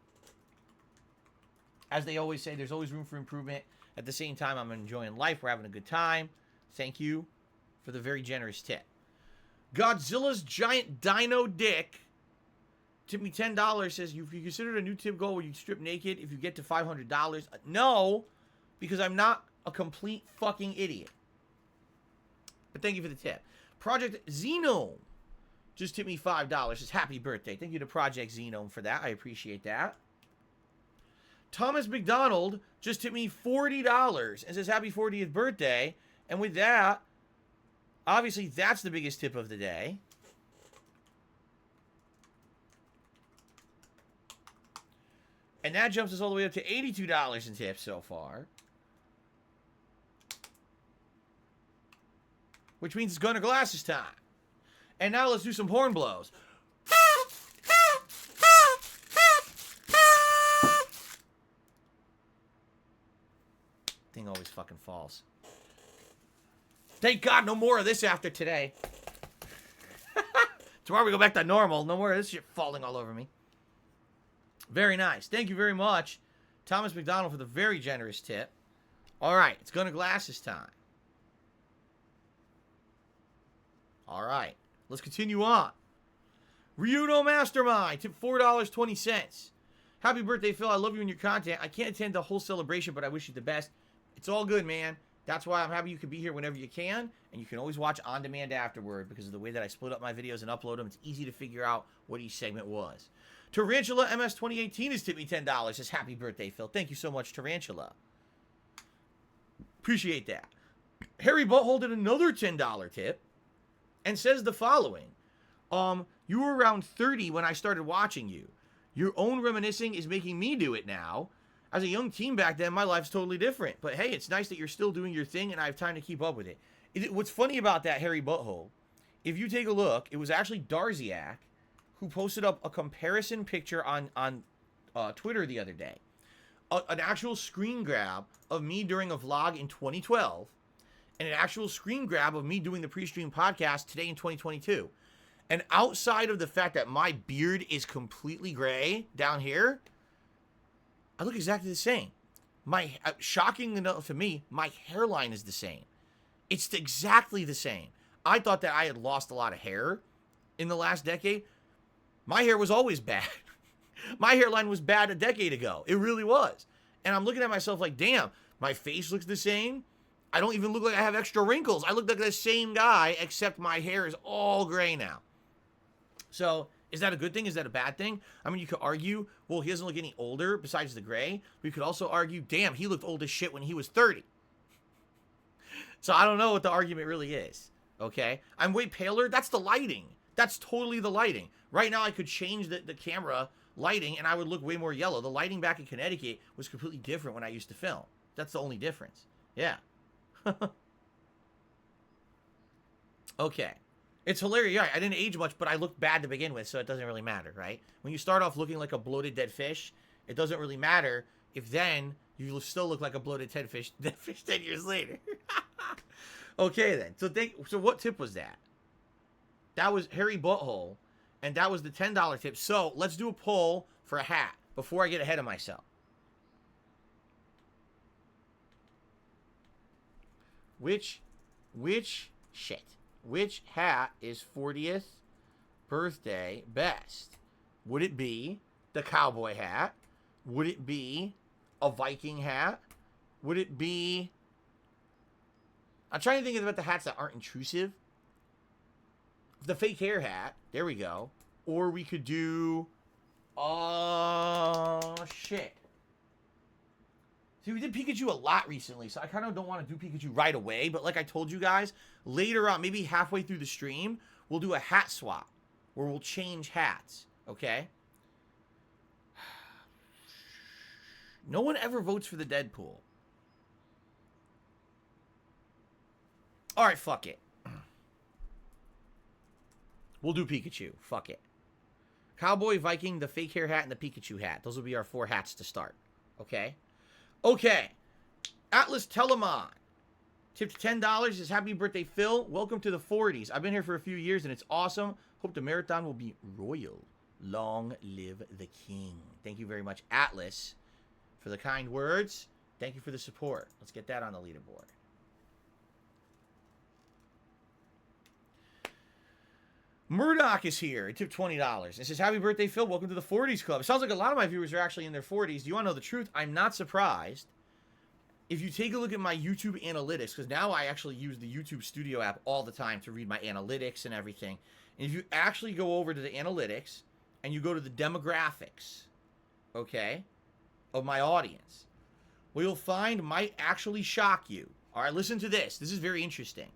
As they always say, there's always room for improvement. At the same time, I'm enjoying life. We're having a good time. Thank you for the very generous tip. Godzilla's Giant Dino Dick tipped me $10, says, you considered a new tip goal where you strip naked if you get to $500? No, because I'm not a complete fucking idiot. But thank you for the tip. Project Xenome just tipped me $5. Says, happy birthday. Thank you to Project Xenome for that. I appreciate that. Thomas McDonald just tipped me $40 and says, happy 40th birthday. And with that, obviously, that's the biggest tip of the day. And that jumps us all the way up to $82 in tips so far. Which means it's Gunner Glasses time. And now let's do some horn blows. Thing always fucking falls. Thank God no more of this after today. Tomorrow we go back to normal. No more of this shit falling all over me. Very nice. Thank you very much, Thomas McDonald, for the very generous tip. All right, it's Gunner Glasses time. All right, let's continue on. Ryudo Mastermind, tip $4.20. Happy birthday, Phil. I love you and your content. I can't attend the whole celebration, but I wish you the best. It's all good, man. That's why I'm happy you can be here whenever you can, and you can always watch on demand afterward because of the way that I split up my videos and upload them. It's easy to figure out what each segment was. Tarantula MS 2018 has tipped me $10. Says happy birthday, Phil. Thank you so much, Tarantula. Appreciate that. Harry Butthole did another $10 tip and says the following. You were around 30 when I started watching you. Your own reminiscing is making me do it now. As a young teen back then, my life's totally different. But hey, it's nice that you're still doing your thing and I have time to keep up with it. What's funny about that, Harry Butthole, if you take a look, it was actually Darziak who posted up a comparison picture on Twitter the other day. An actual screen grab of me during a vlog in 2012 and an actual screen grab of me doing the PreStream podcast today in 2022. And outside of the fact that my beard is completely gray down here, I look exactly the same. Shocking enough to me, my hairline is the same. It's exactly the same. I thought that I had lost a lot of hair in the last decade. My hair was always bad. My hairline was bad a decade ago. It really was. And I'm looking at myself like, damn, my face looks the same. I don't even look like I have extra wrinkles. I look like the same guy, except my hair is all gray now. So, is that a good thing? Is that a bad thing? I mean, you could argue, well, he doesn't look any older besides the gray. We could also argue, damn, he looked old as shit when he was 30. So, I don't know what the argument really is. Okay? I'm way paler. That's the lighting. That's totally the lighting. Right now, I could change the camera lighting and I would look way more yellow. The lighting back in Connecticut was completely different when I used to film. That's the only difference. Yeah. Okay. It's hilarious. Yeah, I didn't age much, but I looked bad to begin with, so it doesn't really matter, right? When you start off looking like a bloated dead fish, it doesn't really matter if then you still look like a bloated dead fish 10 years later. Okay, then. So what tip was that? That was Harry Butthole, and that was the $10 tip. So let's do a poll for a hat before I get ahead of myself. Which hat is 40th birthday best? Would it be the cowboy hat? Would it be a Viking hat? Would it be... I'm trying to think about the hats that aren't intrusive. The fake hair hat. There we go. Or we could do... shit. See, we did Pikachu a lot recently, so I kind of don't want to do Pikachu right away. But like I told you guys, later on, maybe halfway through the stream, we'll do a hat swap where we'll change hats, okay? No one ever votes for the Deadpool. All right, fuck it. We'll do Pikachu. Fuck it. Cowboy, Viking, the fake hair hat, and the Pikachu hat. Those will be our 4 hats to start, okay? Okay, Atlas Telemon tipped $10. Says happy birthday, Phil. Welcome to the 40s. I've been here for a few years and it's awesome. Hope the marathon will be royal. Long live the king. Thank you very much, Atlas, for the kind words. Thank you for the support. Let's get that on the leaderboard. Murdoch is here. He tipped $20. It says, happy birthday, Phil. Welcome to the 40s Club. It sounds like a lot of my viewers are actually in their 40s. Do you want to know the truth? I'm not surprised. If you take a look at my YouTube analytics, because now I actually use the YouTube Studio app all the time to read my analytics and everything. And if you actually go over to the analytics and you go to the demographics, okay, of my audience, what you'll find might actually shock you. All right, listen to this. This is very interesting.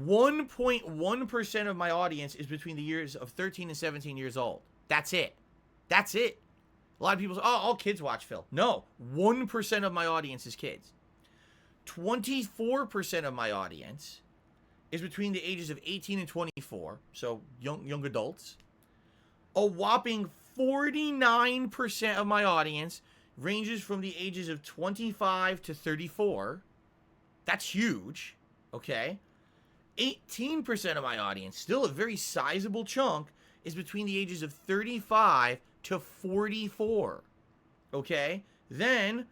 1.1% of my audience is between the years of 13 and 17 years old. That's it. That's it. A lot of people say, oh, all kids watch Phil. No, 1% of my audience is kids. 24% of my audience is between the ages of 18 and 24, so young adults. A whopping 49% of my audience ranges from the ages of 25 to 34. That's huge, okay? 18% of my audience, still a very sizable chunk, is between the ages of 35 to 44. Okay? Then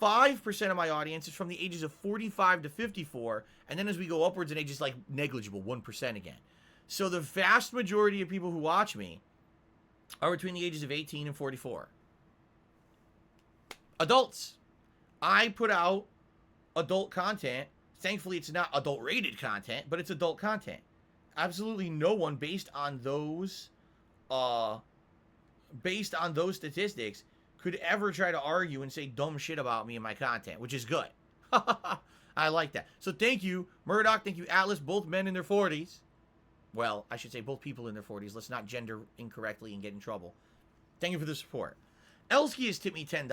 5% of my audience is from the ages of 45 to 54, and then as we go upwards in ages, like negligible, 1% again. So the vast majority of people who watch me are between the ages of 18 and 44. Adults. I put out adult content. Thankfully, it's not adult-rated content, but it's adult content. Absolutely no one based on those statistics could ever try to argue and say dumb shit about me and my content, which is good. I like that. So thank you, Murdoch. Thank you, Atlas. Both men in their 40s. Well, I should say both people in their 40s. Let's not gender incorrectly and get in trouble. Thank you for the support. Elsky has tipped me $10.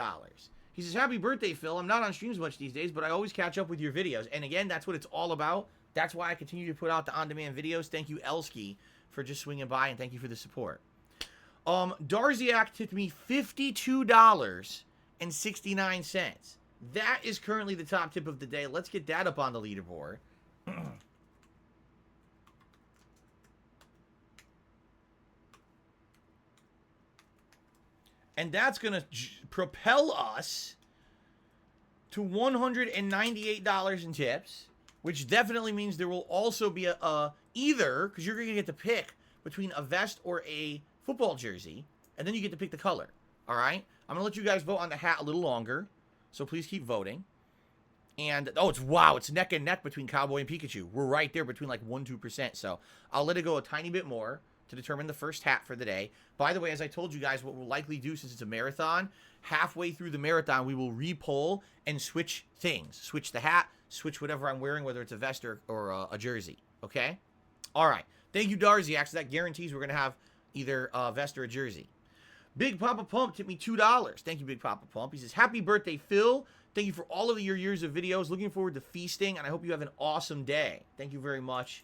He says, happy birthday, Phil. I'm not on streams much these days, but I always catch up with your videos. And again, that's what it's all about. That's why I continue to put out the on-demand videos. Thank you, Elsky, for just swinging by, and thank you for the support. Darziak tipped me $52.69. That is currently the top tip of the day. Let's get that up on the leaderboard. And that's going to propel us to $198 in tips, which definitely means there will also be either, because you're going to get to pick between a vest or a football jersey, and then you get to pick the color. All right? I'm going to let you guys vote on the hat a little longer, so please keep voting. And, it's neck and neck between Cowboy and Pikachu. We're right there between like 1-2%, so I'll let it go a tiny bit more to determine the first hat for the day. By the way, as I told you guys, what we'll likely do since it's a marathon, halfway through the marathon, we will re-poll and switch things. Switch the hat, switch whatever I'm wearing, whether it's a vest or a jersey. Okay? All right. Thank you, Darziak. So that guarantees we're going to have either a vest or a jersey. Big Papa Pump tipped me $2. Thank you, Big Papa Pump. He says, happy birthday, Phil. Thank you for all of your years of videos. Looking forward to feasting, and I hope you have an awesome day. Thank you very much.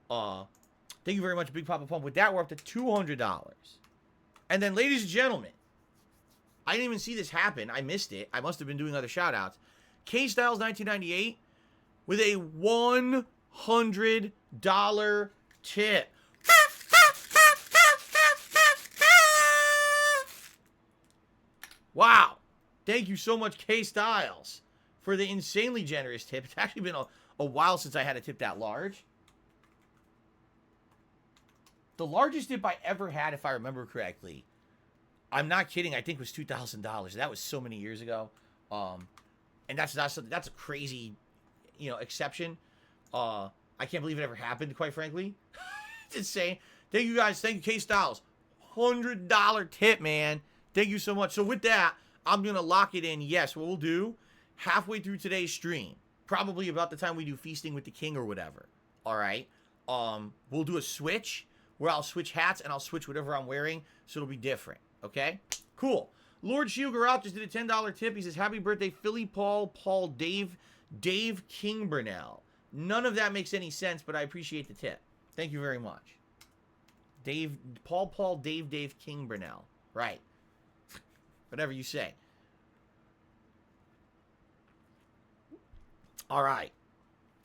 Thank you very much, Big Papa Pump. With that, we're up to $200. And then, ladies and gentlemen, I didn't even see this happen. I missed it. I must have been doing other shout-outs. K-Styles1998 with a $100 tip. Wow. Thank you so much, K-Styles, for the insanely generous tip. It's actually been a while since I had a tip that large. The largest tip I ever had, if I remember correctly, I'm not kidding, I think was $2,000. That was so many years ago. And that's not something, that's a crazy, exception. I can't believe it ever happened, quite frankly. It's insane. Thank you guys. Thank you, K-Styles. $100 tip, man. Thank you so much. So with that, I'm going to lock it in. Yes, what we'll do, halfway through today's stream, probably about the time we do Feasting with the King or whatever, all right? We'll do a switch where I'll switch hats and I'll switch whatever I'm wearing, so it'll be different, okay? Cool. Lord Shield just did a $10 tip. He says, happy birthday, Philly Paul, Dave King Burnell. None of that makes any sense, but I appreciate the tip. Thank you very much. Paul, Dave King Burnell. Right. Whatever you say. All right.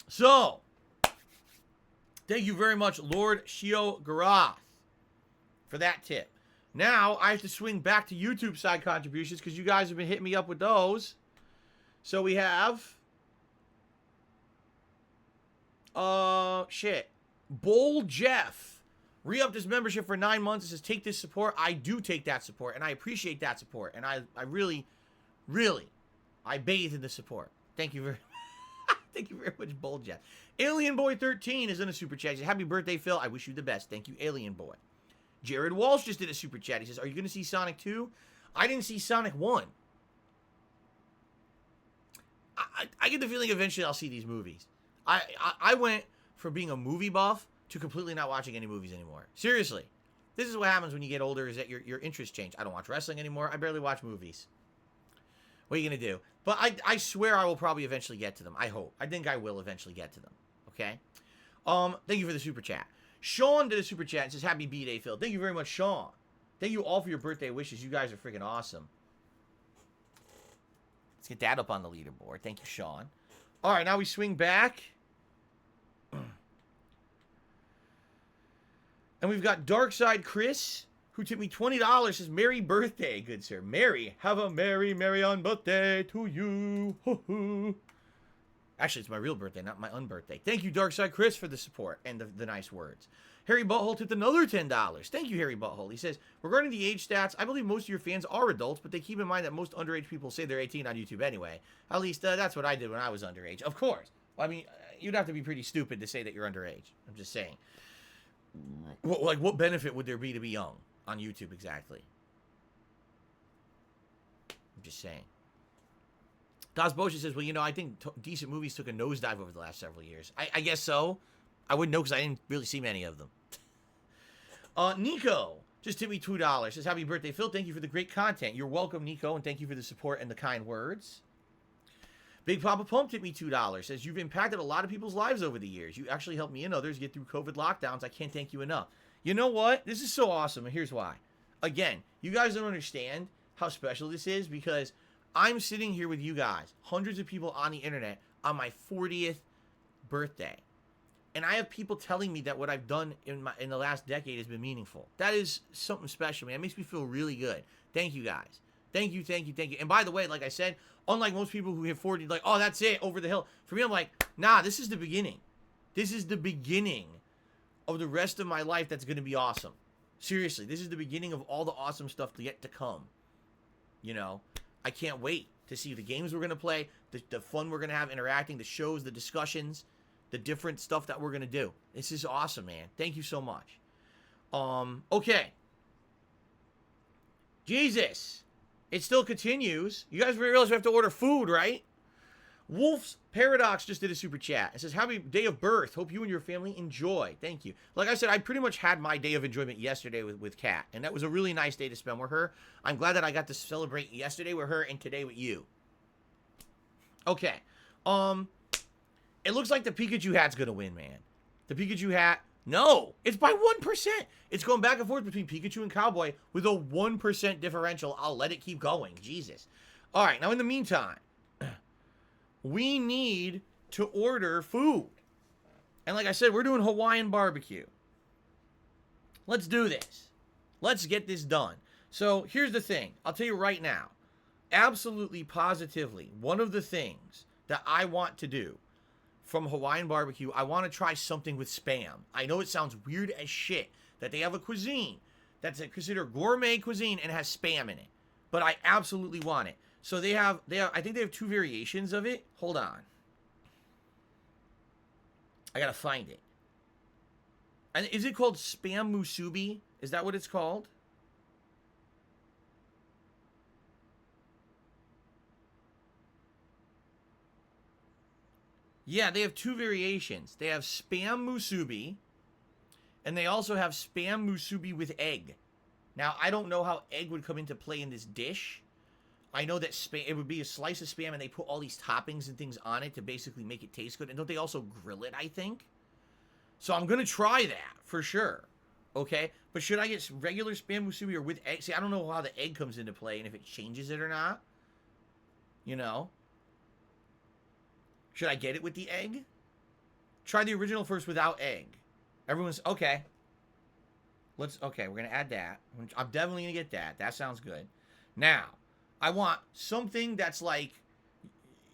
So, thank you very much, Lord Shio Garath, for that tip. Now, I have to swing back to YouTube side contributions because you guys have been hitting me up with those. So, we have... Bowl Jeff re-upped his membership for 9 months. It says, take this support. I do take that support, and I appreciate that support. And I really, I bathe in the support. Thank you very Thank you very much, Bowl Jeff. Alien Boy 13 is in a super chat. He says, happy birthday, Phil. I wish you the best. Thank you, Alien Boy. Jared Walsh just did a super chat. He says, are you going to see Sonic 2? I didn't see Sonic 1. I get the feeling eventually I'll see these movies. I went from being a movie buff to completely not watching any movies anymore. Seriously. This is what happens when you get older, is that your interests change. I don't watch wrestling anymore. I barely watch movies. What are you going to do? But I swear I will probably eventually get to them. I hope. I think I will eventually get to them. Okay? Thank you for the super chat. Sean did a super chat and says, happy B-Day, Phil. Thank you very much, Sean. Thank you all for your birthday wishes. You guys are freaking awesome. Let's get that up on the leaderboard. Thank you, Sean. All right, now we swing back. And we've got Darkside Chris, who tipped me $20. Says, merry birthday, good sir. Merry. Have a merry on birthday to you. Hoo-hoo. Actually, it's my real birthday, not my unbirthday. Thank you, Darkside Chris, for the support and the nice words. Harry Butthole tipped another $10. Thank you, Harry Butthole. He says, regarding the age stats, I believe most of your fans are adults, but they keep in mind that most underage people say they're 18 on YouTube anyway. At least that's what I did when I was underage. Of course. I mean, you'd have to be pretty stupid to say that you're underage. I'm just saying. What benefit would there be to be young on YouTube exactly? I'm just saying. Das Bosha says, well, you know, I think decent movies took a nosedive over the last several years. I guess so. I wouldn't know because I didn't really see many of them. Nico just tipped me $2. Says, happy birthday, Phil. Thank you for the great content. You're welcome, Nico, and thank you for the support and the kind words. Big Papa Pump tipped me $2. Says, you've impacted a lot of people's lives over the years. You actually helped me and others get through COVID lockdowns. I can't thank you enough. You know what? This is so awesome, and here's why. Again, you guys don't understand how special this is because I'm sitting here with you guys, hundreds of people on the internet, on my 40th birthday. And I have people telling me that what I've done in the last decade has been meaningful. That is something special, man. It makes me feel really good. Thank you, guys. Thank you, thank you, thank you. And by the way, like I said, unlike most people who hit 40, like, oh, that's it, over the hill. For me, I'm like, nah, this is the beginning. This is the beginning of the rest of my life that's going to be awesome. Seriously, this is the beginning of all the awesome stuff yet to come. You know, I can't wait to see the games we're going to play, the fun we're going to have interacting, the shows, the discussions, the different stuff that we're going to do. This is awesome, man. Thank you so much. Okay. Jesus. It still continues. You guys realize we have to order food, right? Wolf's Paradox just did a super chat. It says, happy day of birth. Hope you and your family enjoy. Thank you. Like I said, I pretty much had my day of enjoyment yesterday with Kat. And that was a really nice day to spend with her. I'm glad that I got to celebrate yesterday with her and today with you. Okay. It looks like the Pikachu hat's going to win, man. The Pikachu hat, no. It's by 1%. It's going back and forth between Pikachu and Cowboy with a 1% differential. I'll let it keep going. Jesus. All right. Now, in the meantime, we need to order food. And like I said, we're doing Hawaiian barbecue. Let's do this. Let's get this done. So here's the thing. I'll tell you right now. Absolutely, positively, one of the things that I want to do from Hawaiian barbecue, I want to try something with Spam. I know it sounds weird as shit that they have a cuisine that's considered gourmet cuisine and has Spam in it. But I absolutely want it. So they have, I think they have 2 variations of it. Hold on. I gotta find it. And is it called Spam Musubi? Is that what it's called? Yeah, they have 2 variations. They have Spam Musubi, and they also have Spam Musubi with egg. Now, I don't know how egg would come into play in this dish. I know that it would be a slice of Spam, and they put all these toppings and things on it to basically make it taste good. And don't they also grill it, I think? So I'm going to try that, for sure. Okay? But should I get regular Spam Musubi or with egg? See, I don't know how the egg comes into play and if it changes it or not. You know? Should I get it with the egg? Try the original first without egg. Everyone's, okay. Okay, we're going to add that. I'm definitely going to get that. That sounds good. Now, I want something that's, like,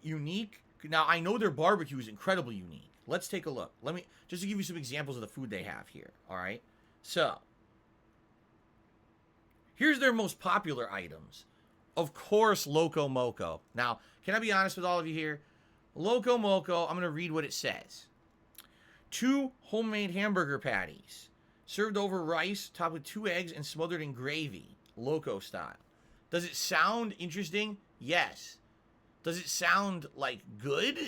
unique. Now, I know their barbecue is incredibly unique. Let's take a look. Just to give you some examples of the food they have here, all right? So, here's their most popular items. Of course, Loco Moco. Now, can I be honest with all of you here? Loco Moco, I'm going to read what it says. 2 homemade hamburger patties, served over rice, topped with 2 eggs, and smothered in gravy, Loco style. Does it sound interesting? Yes. Does it sound, like, good?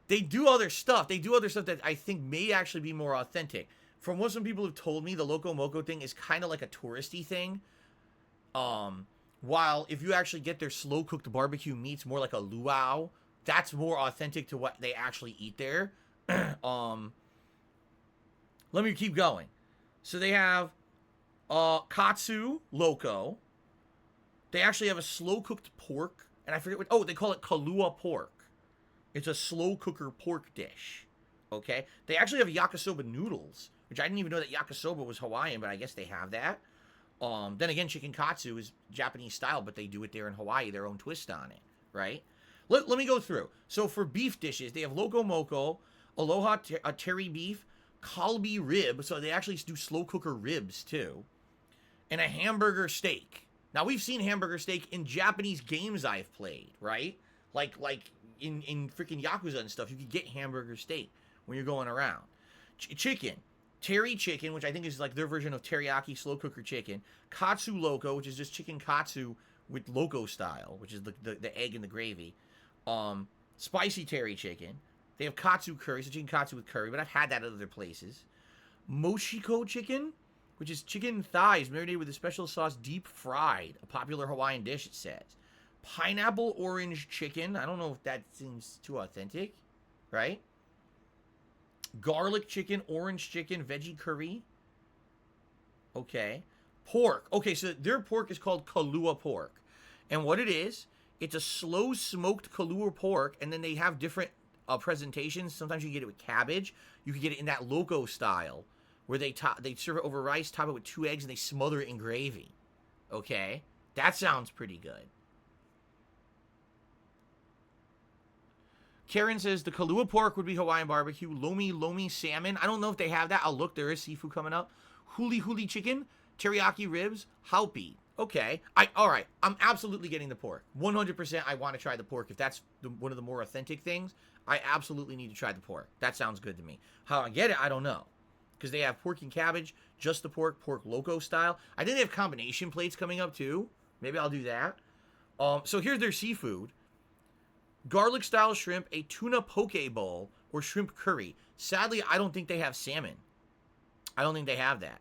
They do other stuff. They do other stuff that I think may actually be more authentic. From what some people have told me, the Loco Moco thing is kind of like a touristy thing. While if you actually get their slow-cooked barbecue meats, more like a luau, that's more authentic to what they actually eat there. Let me keep going. So they have katsu loco. They actually have a slow-cooked pork, and I forget what, they call it kalua pork. It's a slow cooker pork dish. Okay? They actually have yakisoba noodles, which I didn't even know that yakisoba was Hawaiian, but I guess they have that. Then again, chicken katsu is Japanese style, but they do it there in Hawaii, their own twist on it, right? Let me go through. So for beef dishes, they have Loco Moco, Aloha Terry Beef, Kalbi rib, so they actually do slow cooker ribs too, and a hamburger steak. Now we've seen hamburger steak in Japanese games I've played, right? Like in freaking Yakuza and stuff, you could get hamburger steak when you're going around. Chicken, teri chicken, which I think is like their version of teriyaki slow cooker chicken. Katsu loco, which is just chicken katsu with loco style, which is the egg and the gravy. Spicy teri chicken. They have katsu curry, so chicken katsu with curry, but I've had that at other places. Moshiko chicken, which is chicken thighs marinated with a special sauce, deep fried. A popular Hawaiian dish, it says. Pineapple orange chicken. I don't know if that seems too authentic, right? Garlic chicken, orange chicken, veggie curry. Okay. Pork. Okay, so their pork is called Kalua pork. And what it is, it's a slow smoked Kalua pork, and then they have different presentations. Sometimes you get it with cabbage. You can get it in that loco style, where they serve it over rice, top it with 2 eggs, and they smother it in gravy. Okay? That sounds pretty good. Karen says the Kalua pork would be Hawaiian barbecue. Lomi salmon. I don't know if they have that. I'll look. There is seafood coming up. Huli chicken. Teriyaki ribs. Haupi. Okay. All right. I'm absolutely getting the pork. 100% I want to try the pork. If that's one of the more authentic things, I absolutely need to try the pork. That sounds good to me. How I get it, I don't know. Because they have pork and cabbage, just the pork loco style. I think they have combination plates coming up too. Maybe I'll do that. So here's their seafood. Garlic style shrimp, a tuna poke bowl, or shrimp curry. Sadly, I don't think they have salmon. I don't think they have that.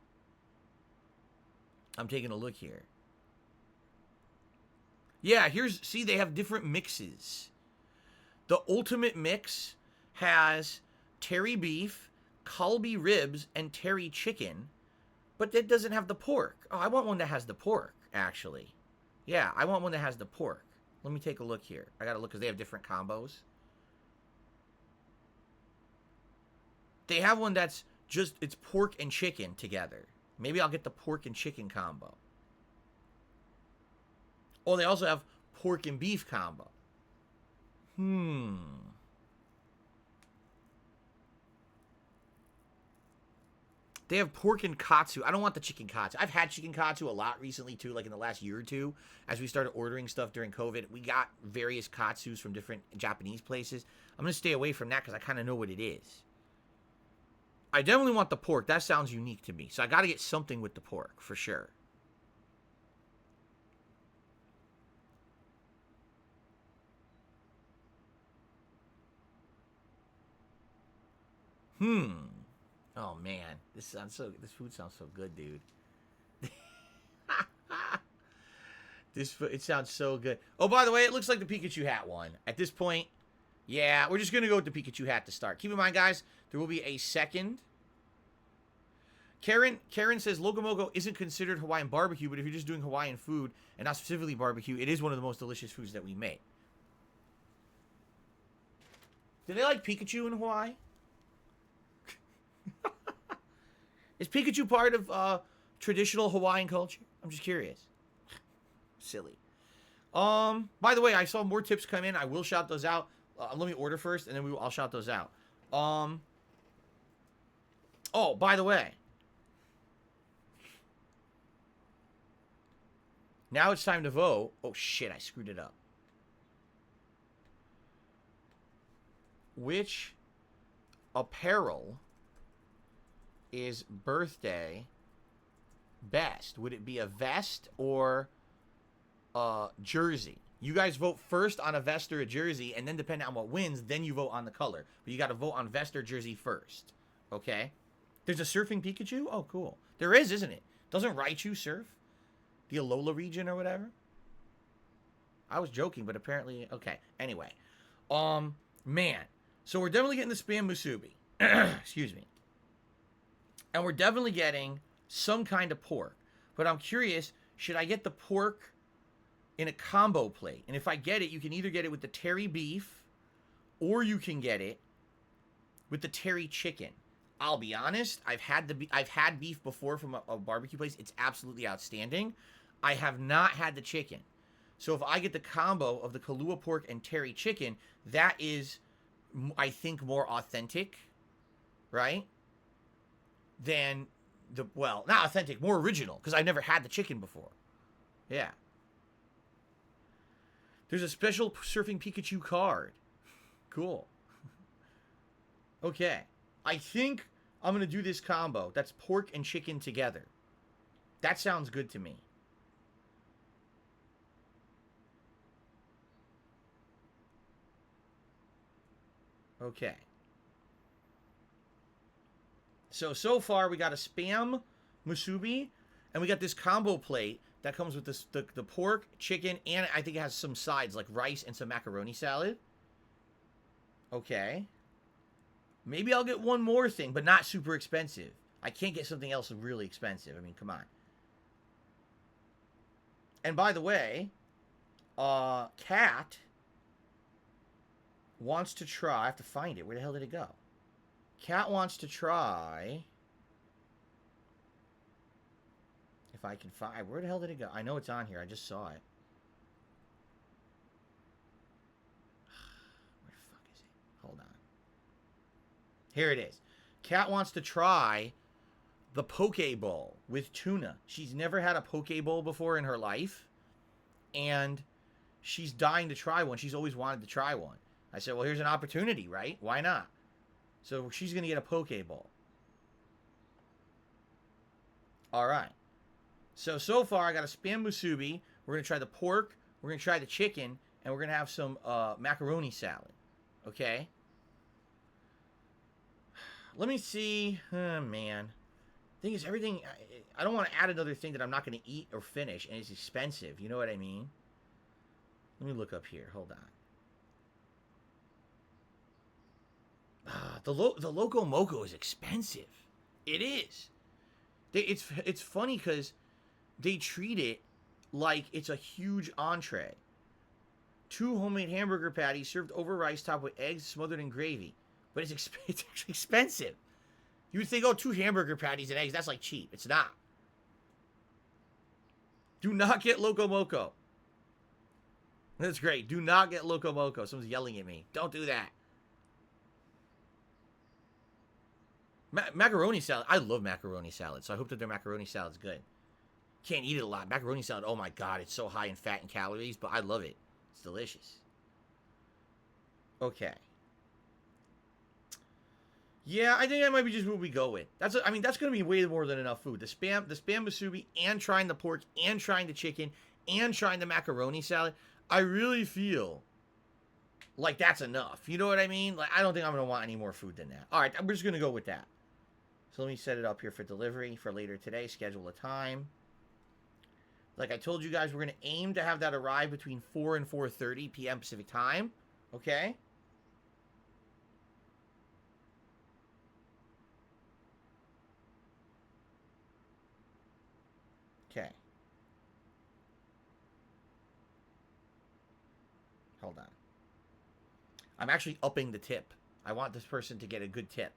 I'm taking a look here. Yeah, see, they have different mixes. The ultimate mix has teri beef, kalbi ribs, and teri chicken, but that doesn't have the pork. Oh, I want one that has the pork, actually. Yeah, I want one that has the pork. Let me take a look here. I gotta look because they have different combos. They have one that's just, it's pork and chicken together. Maybe I'll get the pork and chicken combo. Oh, they also have pork and beef combo. They have pork and katsu. I don't want the chicken katsu. I've had chicken katsu a lot recently, too, like in the last year or two. As we started ordering stuff during COVID, we got various katsus from different Japanese places. I'm going to stay away from that because I kind of know what it is. I definitely want the pork. That sounds unique to me. So I got to get something with the pork, for sure. Oh man, this food sounds so good, dude. It sounds so good. Oh, by the way, it looks like the Pikachu hat won. At this point, yeah, we're just gonna go with the Pikachu hat to start. Keep in mind, guys, there will be a second. Karen says Locomoco isn't considered Hawaiian barbecue, but if you're just doing Hawaiian food and not specifically barbecue, it is one of the most delicious foods that we make. Do they like Pikachu in Hawaii? Is Pikachu part of traditional Hawaiian culture? I'm just curious. Silly. By the way, I saw more tips come in. I will shout those out. Let me order first, and then I'll shout those out. Oh, by the way. Now it's time to vote. Oh, shit, I screwed it up. Which apparel is birthday best? Would it be a vest or a jersey? You guys vote first on a vest or a jersey, and then depending on what wins, then you vote on the color. But you got to vote on vest or jersey first. Okay? There's a surfing Pikachu? Oh, cool. There is, isn't it? Doesn't Raichu surf? The Alola region or whatever? I was joking, but apparently... Okay, anyway. Man. So we're definitely getting the Spam Musubi. Excuse me. And we're definitely getting some kind of pork. But I'm curious, should I get the pork in a combo plate? And if I get it, you can either get it with the teri beef, or you can get it with the teri chicken. I'll be honest, I've had beef before from a barbecue place. It's absolutely outstanding. I have not had the chicken. So if I get the combo of the Kalua pork and teri chicken, that is, I think, more authentic, right? than the, well, not authentic, more original, because I've never had the chicken before. Yeah. There's a special Surfing Pikachu card. Cool. Okay. I think I'm going to do this combo. That's pork and chicken together. That sounds good to me. Okay. So far we got a Spam Musubi, and we got this combo plate that comes with this, the pork, chicken, and I think it has some sides like rice and some macaroni salad. Okay. Maybe I'll get one more thing, but not super expensive. I can't get something else really expensive. I mean, come on. And by the way, Cat wants to try. I have to find it. Where the hell did it go? Cat wants to try. If I can find. Where the hell did it go? I know it's on here. I just saw it. Where the fuck is it? Hold on. Here it is. Cat wants to try the Poke Bowl with tuna. She's never had a Poke Bowl before in her life. And she's dying to try one. She's always wanted to try one. I said, well, here's an opportunity, right? Why not? So she's going to get a Poke Bowl. All right. So far, I got a Spam Musubi. We're going to try the pork. We're going to try the chicken. And we're going to have some macaroni salad. Okay? Let me see. Oh, man. Thing is, everything... I don't want to add another thing that I'm not going to eat or finish. And it's expensive. You know what I mean? Let me look up here. Hold on. The Loco Moco is expensive. It is. It's funny because they treat it like it's a huge entree. 2 homemade hamburger patties served over rice topped with eggs smothered in gravy. But it's actually expensive. You would think, oh, 2 hamburger patties and eggs, that's like cheap. It's not. Do not get Loco Moco. That's great. Do not get Loco Moco. Someone's yelling at me. Don't do that. Macaroni salad. I love macaroni salad, so I hope that their macaroni salad's good. Can't eat it a lot. Macaroni salad, oh my god, it's so high in fat and calories, but I love it. It's delicious. Okay. Yeah, I think that might be just what we go with. I mean, that's going to be way more than enough food. The spam musubi, and trying the pork, and trying the chicken, and trying the macaroni salad. I really feel like that's enough. You know what I mean? Like, I don't think I'm going to want any more food than that. All right, I'm just going to go with that. So let me set it up here for delivery for later today. Schedule a time. Like I told you guys, we're going to aim to have that arrive between 4 and 4:30 p.m. Pacific time. Okay? Okay. Hold on. I'm actually upping the tip. I want this person to get a good tip.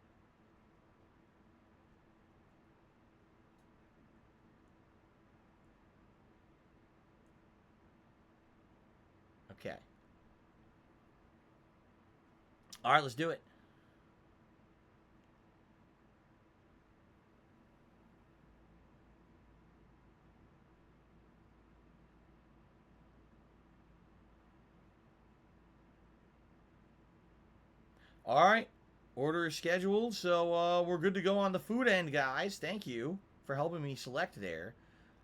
Okay. All right, let's do it. All right. Order is scheduled, so we're good to go on the food end, guys. Thank you for helping me select there.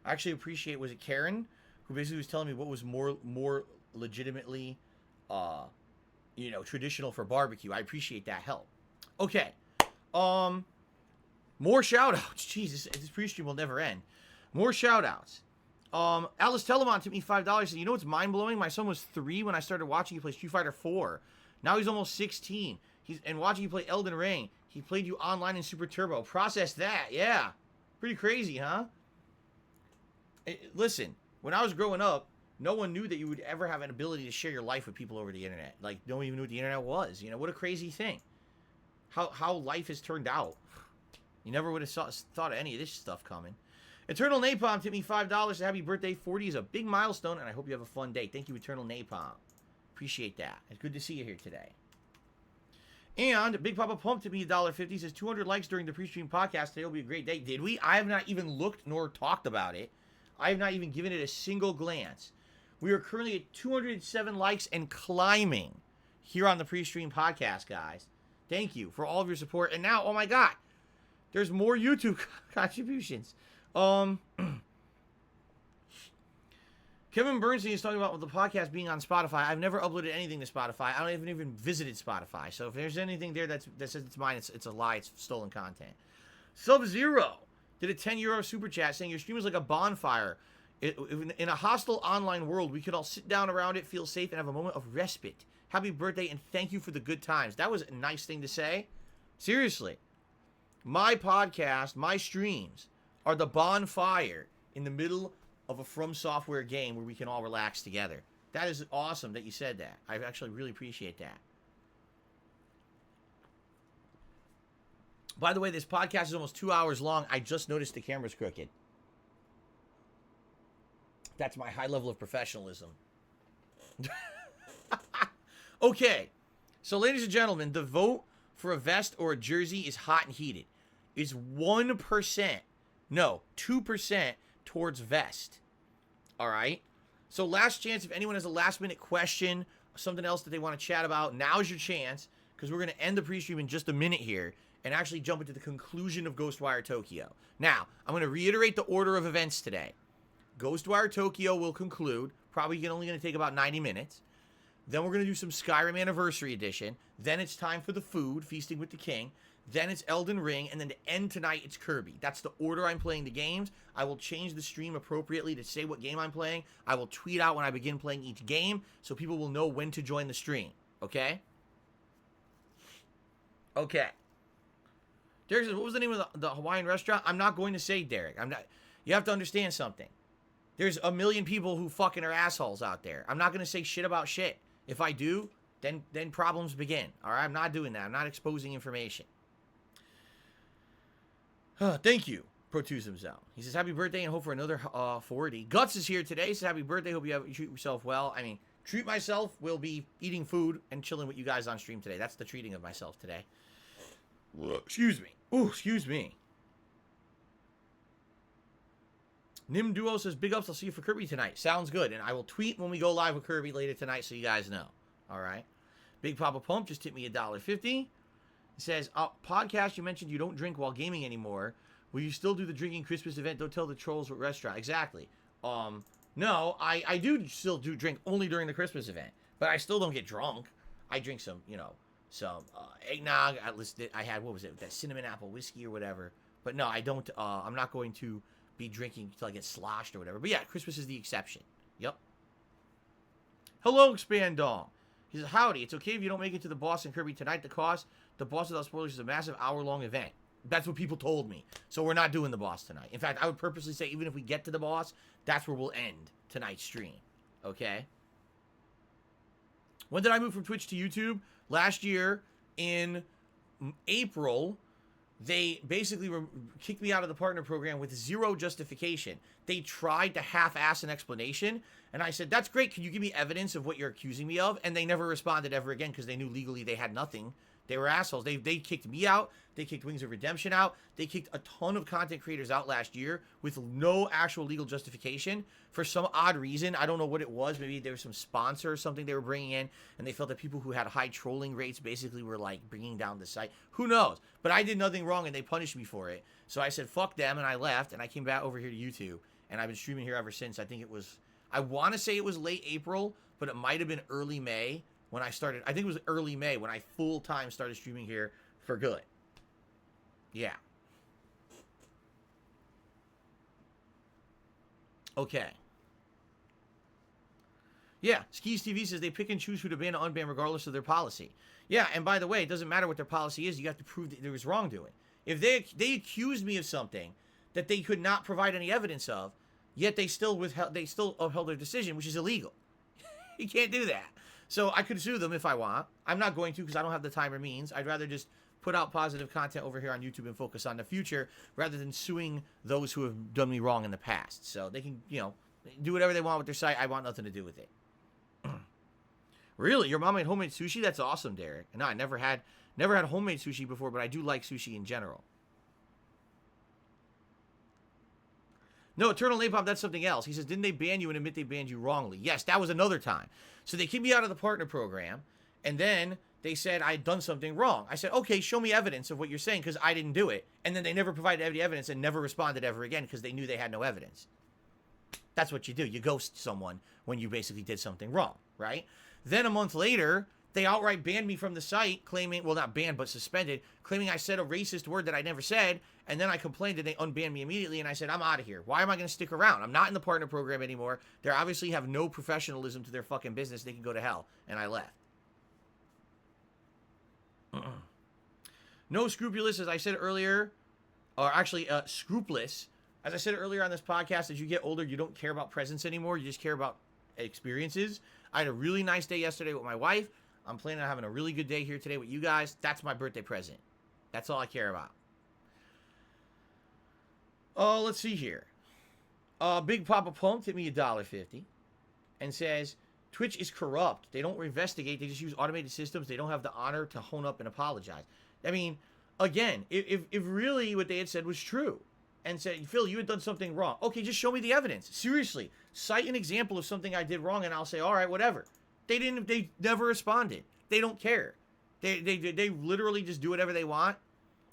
I actually appreciate, was it Karen, who basically was telling me what was more legitimately, you know, traditional for barbecue. I appreciate that help. Okay. More shout-outs. Jesus, this pre-stream will never end. More shout-outs. Alice Telemon took me $5. Said, you know what's mind-blowing? My son was 3 when I started watching you play Street Fighter 4. Now he's almost 16. And watching you play Elden Ring. He played you online in Super Turbo. Process that. Yeah. Pretty crazy, huh? Listen, when I was growing up, no one knew that you would ever have an ability to share your life with people over the internet. Like, no one even knew what the internet was. You know, what a crazy thing. How life has turned out. You never would have thought of any of this stuff coming. Eternal Napalm tipped me $5. Happy birthday. 40 is a big milestone, and I hope you have a fun day. Thank you, Eternal Napalm. Appreciate that. It's good to see you here today. And Big Papa Pump to me $1.50 says 200 likes during the pre-stream podcast. Today will be a great day. Did we? I have not even looked nor talked about it. I have not even given it a single glance. We are currently at 207 likes and climbing here on the pre-stream podcast, guys. Thank you for all of your support. And now, oh my God, there's more YouTube contributions. Kevin Bernstein is talking about the podcast being on Spotify. I've never uploaded anything to Spotify. I don't even visited Spotify. So if there's anything there that says it's mine, it's a lie. It's stolen content. Sub-Zero did a 10 euro super chat saying your stream is like a bonfire. In a hostile online world, we could all sit down around it, feel safe, and have a moment of respite. Happy birthday, and thank you for the good times. That was a nice thing to say. Seriously. My podcast, my streams, are the bonfire in the middle of a From Software game where we can all relax together. That is awesome that you said that. I actually really appreciate that. By the way, this podcast is almost 2 hours long. I just noticed the camera's crooked. That's my high level of professionalism. Okay. So, ladies and gentlemen, the vote for a vest or a jersey is hot and heated. It's 1%. No, 2% towards vest. All right? So, last chance. If anyone has a last-minute question, something else that they want to chat about, now's your chance, because we're going to end the pre-stream in just a minute here and actually jump into the conclusion of Ghostwire Tokyo. Now, I'm going to reiterate the order of events today. Ghostwire Tokyo will conclude, probably only going to take about 90 minutes. Then we're going to do some Skyrim Anniversary Edition. Then it's time for the food, Feasting with the King. Then it's Elden Ring. And then to end tonight, it's Kirby. That's the order I'm playing the games. I will change the stream appropriately to say what game I'm playing. I will tweet out when I begin playing each game so people will know when to join the stream. Okay? Okay. Derek says, what was the name of the Hawaiian restaurant? I'm not going to say, Derek. I'm not. You have to understand something. There's a million people who fucking are assholes out there. I'm not going to say shit about shit. If I do, then problems begin. All right? I'm not doing that. I'm not exposing information. Thank you, Protusum Zone. He says, happy birthday and hope for another 40. Guts is here today. He says, happy birthday. Hope you treat yourself well. I mean, treat myself will be eating food and chilling with you guys on stream today. That's the treating of myself today. Excuse me. Ooh, excuse me. Nim Duo says, big ups, I'll see you for Kirby tonight. Sounds good. And I will tweet when we go live with Kirby later tonight so you guys know. All right. Big Papa Pump just tipped me $1.50. He says, podcast, you mentioned you don't drink while gaming anymore. Will you still do the drinking Christmas event? Don't tell the trolls what restaurant. Exactly. No, I do still do drink only during the Christmas event. But I still don't get drunk. I drink some, some eggnog. I had, what was it? That cinnamon apple whiskey or whatever. But no, I don't, I'm not going to be drinking till I get sloshed or whatever. But yeah, Christmas is the exception. Yep. Hello, Expand Dong. He says, howdy. It's okay if you don't make it to the boss in Kirby tonight. The boss without spoilers is a massive hour-long event. That's what people told me. So we're not doing the boss tonight. In fact, I would purposely say even if we get to the boss, that's where we'll end tonight's stream. Okay? When did I move from Twitch to YouTube? Last year in April. They basically kicked me out of the partner program with zero justification. They tried to half-ass an explanation, and I said, that's great. Can you give me evidence of what you're accusing me of? And they never responded ever again because they knew legally they had nothing. They were assholes. They kicked me out. They kicked Wings of Redemption out. They kicked a ton of content creators out last year with no actual legal justification. For some odd reason, I don't know what it was. Maybe there was some sponsor or something they were bringing in, and they felt that people who had high trolling rates basically were, like, bringing down the site. Who knows? But I did nothing wrong, and they punished me for it. So I said, fuck them, and I left, and I came back over here to YouTube, and I've been streaming here ever since. I think it was, I want to say it was late April, but it might have been early May when I started. I think it was early May when I full-time started streaming here for good. Yeah. Okay. Yeah, Skis TV says they pick and choose who to ban or unban regardless of their policy. Yeah, and by the way, it doesn't matter what their policy is. You have to prove that there was wrongdoing. If they accused me of something that they could not provide any evidence of, yet they still upheld their decision, which is illegal. You can't do that. So I could sue them if I want. I'm not going to because I don't have the time or means. I'd rather just put out positive content over here on YouTube and focus on the future rather than suing those who have done me wrong in the past. So they can, do whatever they want with their site. I want nothing to do with it. Really? Your mom made homemade sushi? That's awesome, Derek. No, I never had Never had homemade sushi before, but I do like sushi in general. No, Eternal Napalm, that's something else. He says, didn't they ban you and admit they banned you wrongly? Yes, that was another time. So they kicked me out of the partner program, and then they said I had done something wrong. I said, okay, show me evidence of what you're saying, because I didn't do it. And then they never provided any evidence and never responded ever again, because they knew they had no evidence. That's what you do. You ghost someone when you basically did something wrong, right? Then a month later, they outright banned me from the site, claiming, well, not banned, but suspended, claiming I said a racist word that I never said, and then I complained and they unbanned me immediately, and I said, I'm out of here. Why am I going to stick around? I'm not in the partner program anymore. They obviously have no professionalism to their fucking business. They can go to hell. And I left. No scrupulous, as I said earlier, or actually scrupulous. As I said earlier on this podcast, as you get older, you don't care about presents anymore. You just care about experiences. I had a really nice day yesterday with my wife. I'm planning on having a really good day here today with you guys. That's my birthday present. That's all I care about. Oh, let's see here. Big Papa Pump hit me $1.50 and says, Twitch is corrupt. They don't investigate. They just use automated systems. They don't have the honor to hone up and apologize. I mean, again, if really what they had said was true and said, Phil, you had done something wrong. Okay, just show me the evidence. Seriously. Cite an example of something I did wrong and I'll say, all right, whatever. They never responded. They don't care. They literally just do whatever they want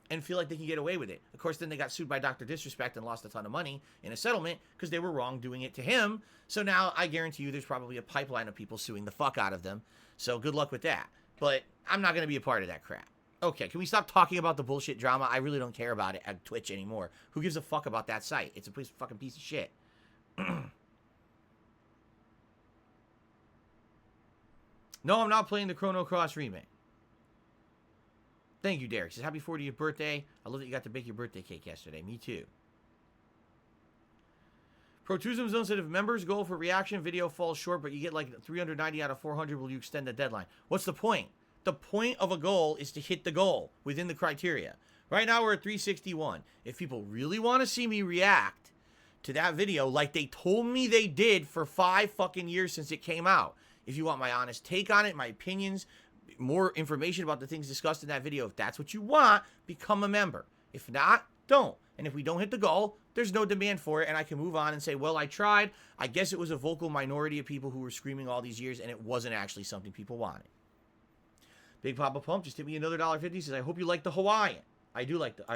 and feel like they can get away with it. Of course, then they got sued by Dr. Disrespect and lost a ton of money in a settlement because they were wrong doing it to him. So now I guarantee you there's probably a pipeline of people suing the fuck out of them. So good luck with that. But I'm not going to be a part of that crap. Okay, can we stop talking about the bullshit drama? I really don't care about it at Twitch anymore. Who gives a fuck about that site? It's a fucking piece of shit. No, I'm not playing the Chrono Cross remake. Thank you, Derek. Says, happy 40th birthday. I love that you got to bake your birthday cake yesterday. Me too. Protusum Zone said, if members' goal for reaction video falls short, but you get like 390 out of 400, will you extend the deadline? What's the point? The point of a goal is to hit the goal within the criteria. Right now, we're at 361. If people really want to see me react to that video like they told me they did for 5 fucking years since it came out, if you want my honest take on it, my opinions, more information about the things discussed in that video, if that's what you want, become a member. If not, don't. And if we don't hit the goal, there's no demand for it, and I can move on and say, well, I tried. I guess it was a vocal minority of people who were screaming all these years, and it wasn't actually something people wanted. Big Papa Pump just hit me another $1.50. Says, I hope you like the Hawaiian. I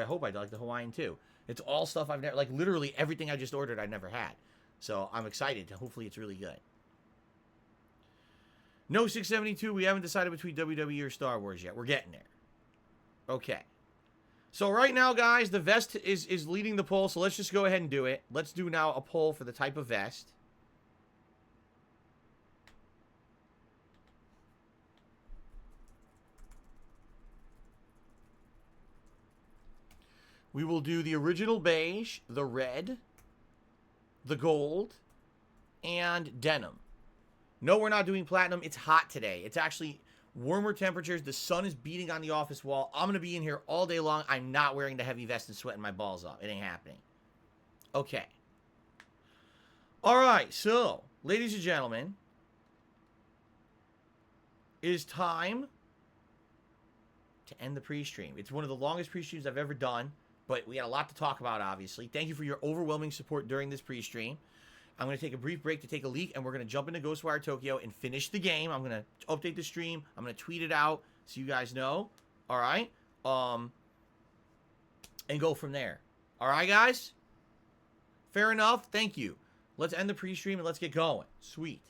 hope I like the Hawaiian too. It's all stuff I've never, like literally everything I just ordered I never had. So I'm excited. Hopefully it's really good. No 672, we haven't decided between WWE or Star Wars yet. We're getting there. Okay. So right now, guys, the vest is leading the poll, so let's just go ahead and do it. Let's do now a poll for the type of vest. We will do the original beige, the red, the gold, and denim. No, we're not doing platinum. It's hot today. It's actually warmer temperatures. The sun is beating on the office wall. I'm going to be in here all day long. I'm not wearing the heavy vest and sweating my balls off. It ain't happening. Okay. All right. So, ladies and gentlemen, it is time to end the pre-stream. It's one of the longest pre-streams I've ever done, but we had a lot to talk about, obviously. Thank you for your overwhelming support during this pre-stream. I'm going to take a brief break to take a leak, and we're going to jump into Ghostwire Tokyo and finish the game. I'm going to update the stream. I'm going to tweet it out so you guys know. All right? And go from there. All right, guys? Fair enough? Thank you. Let's end the pre-stream and let's get going. Sweet.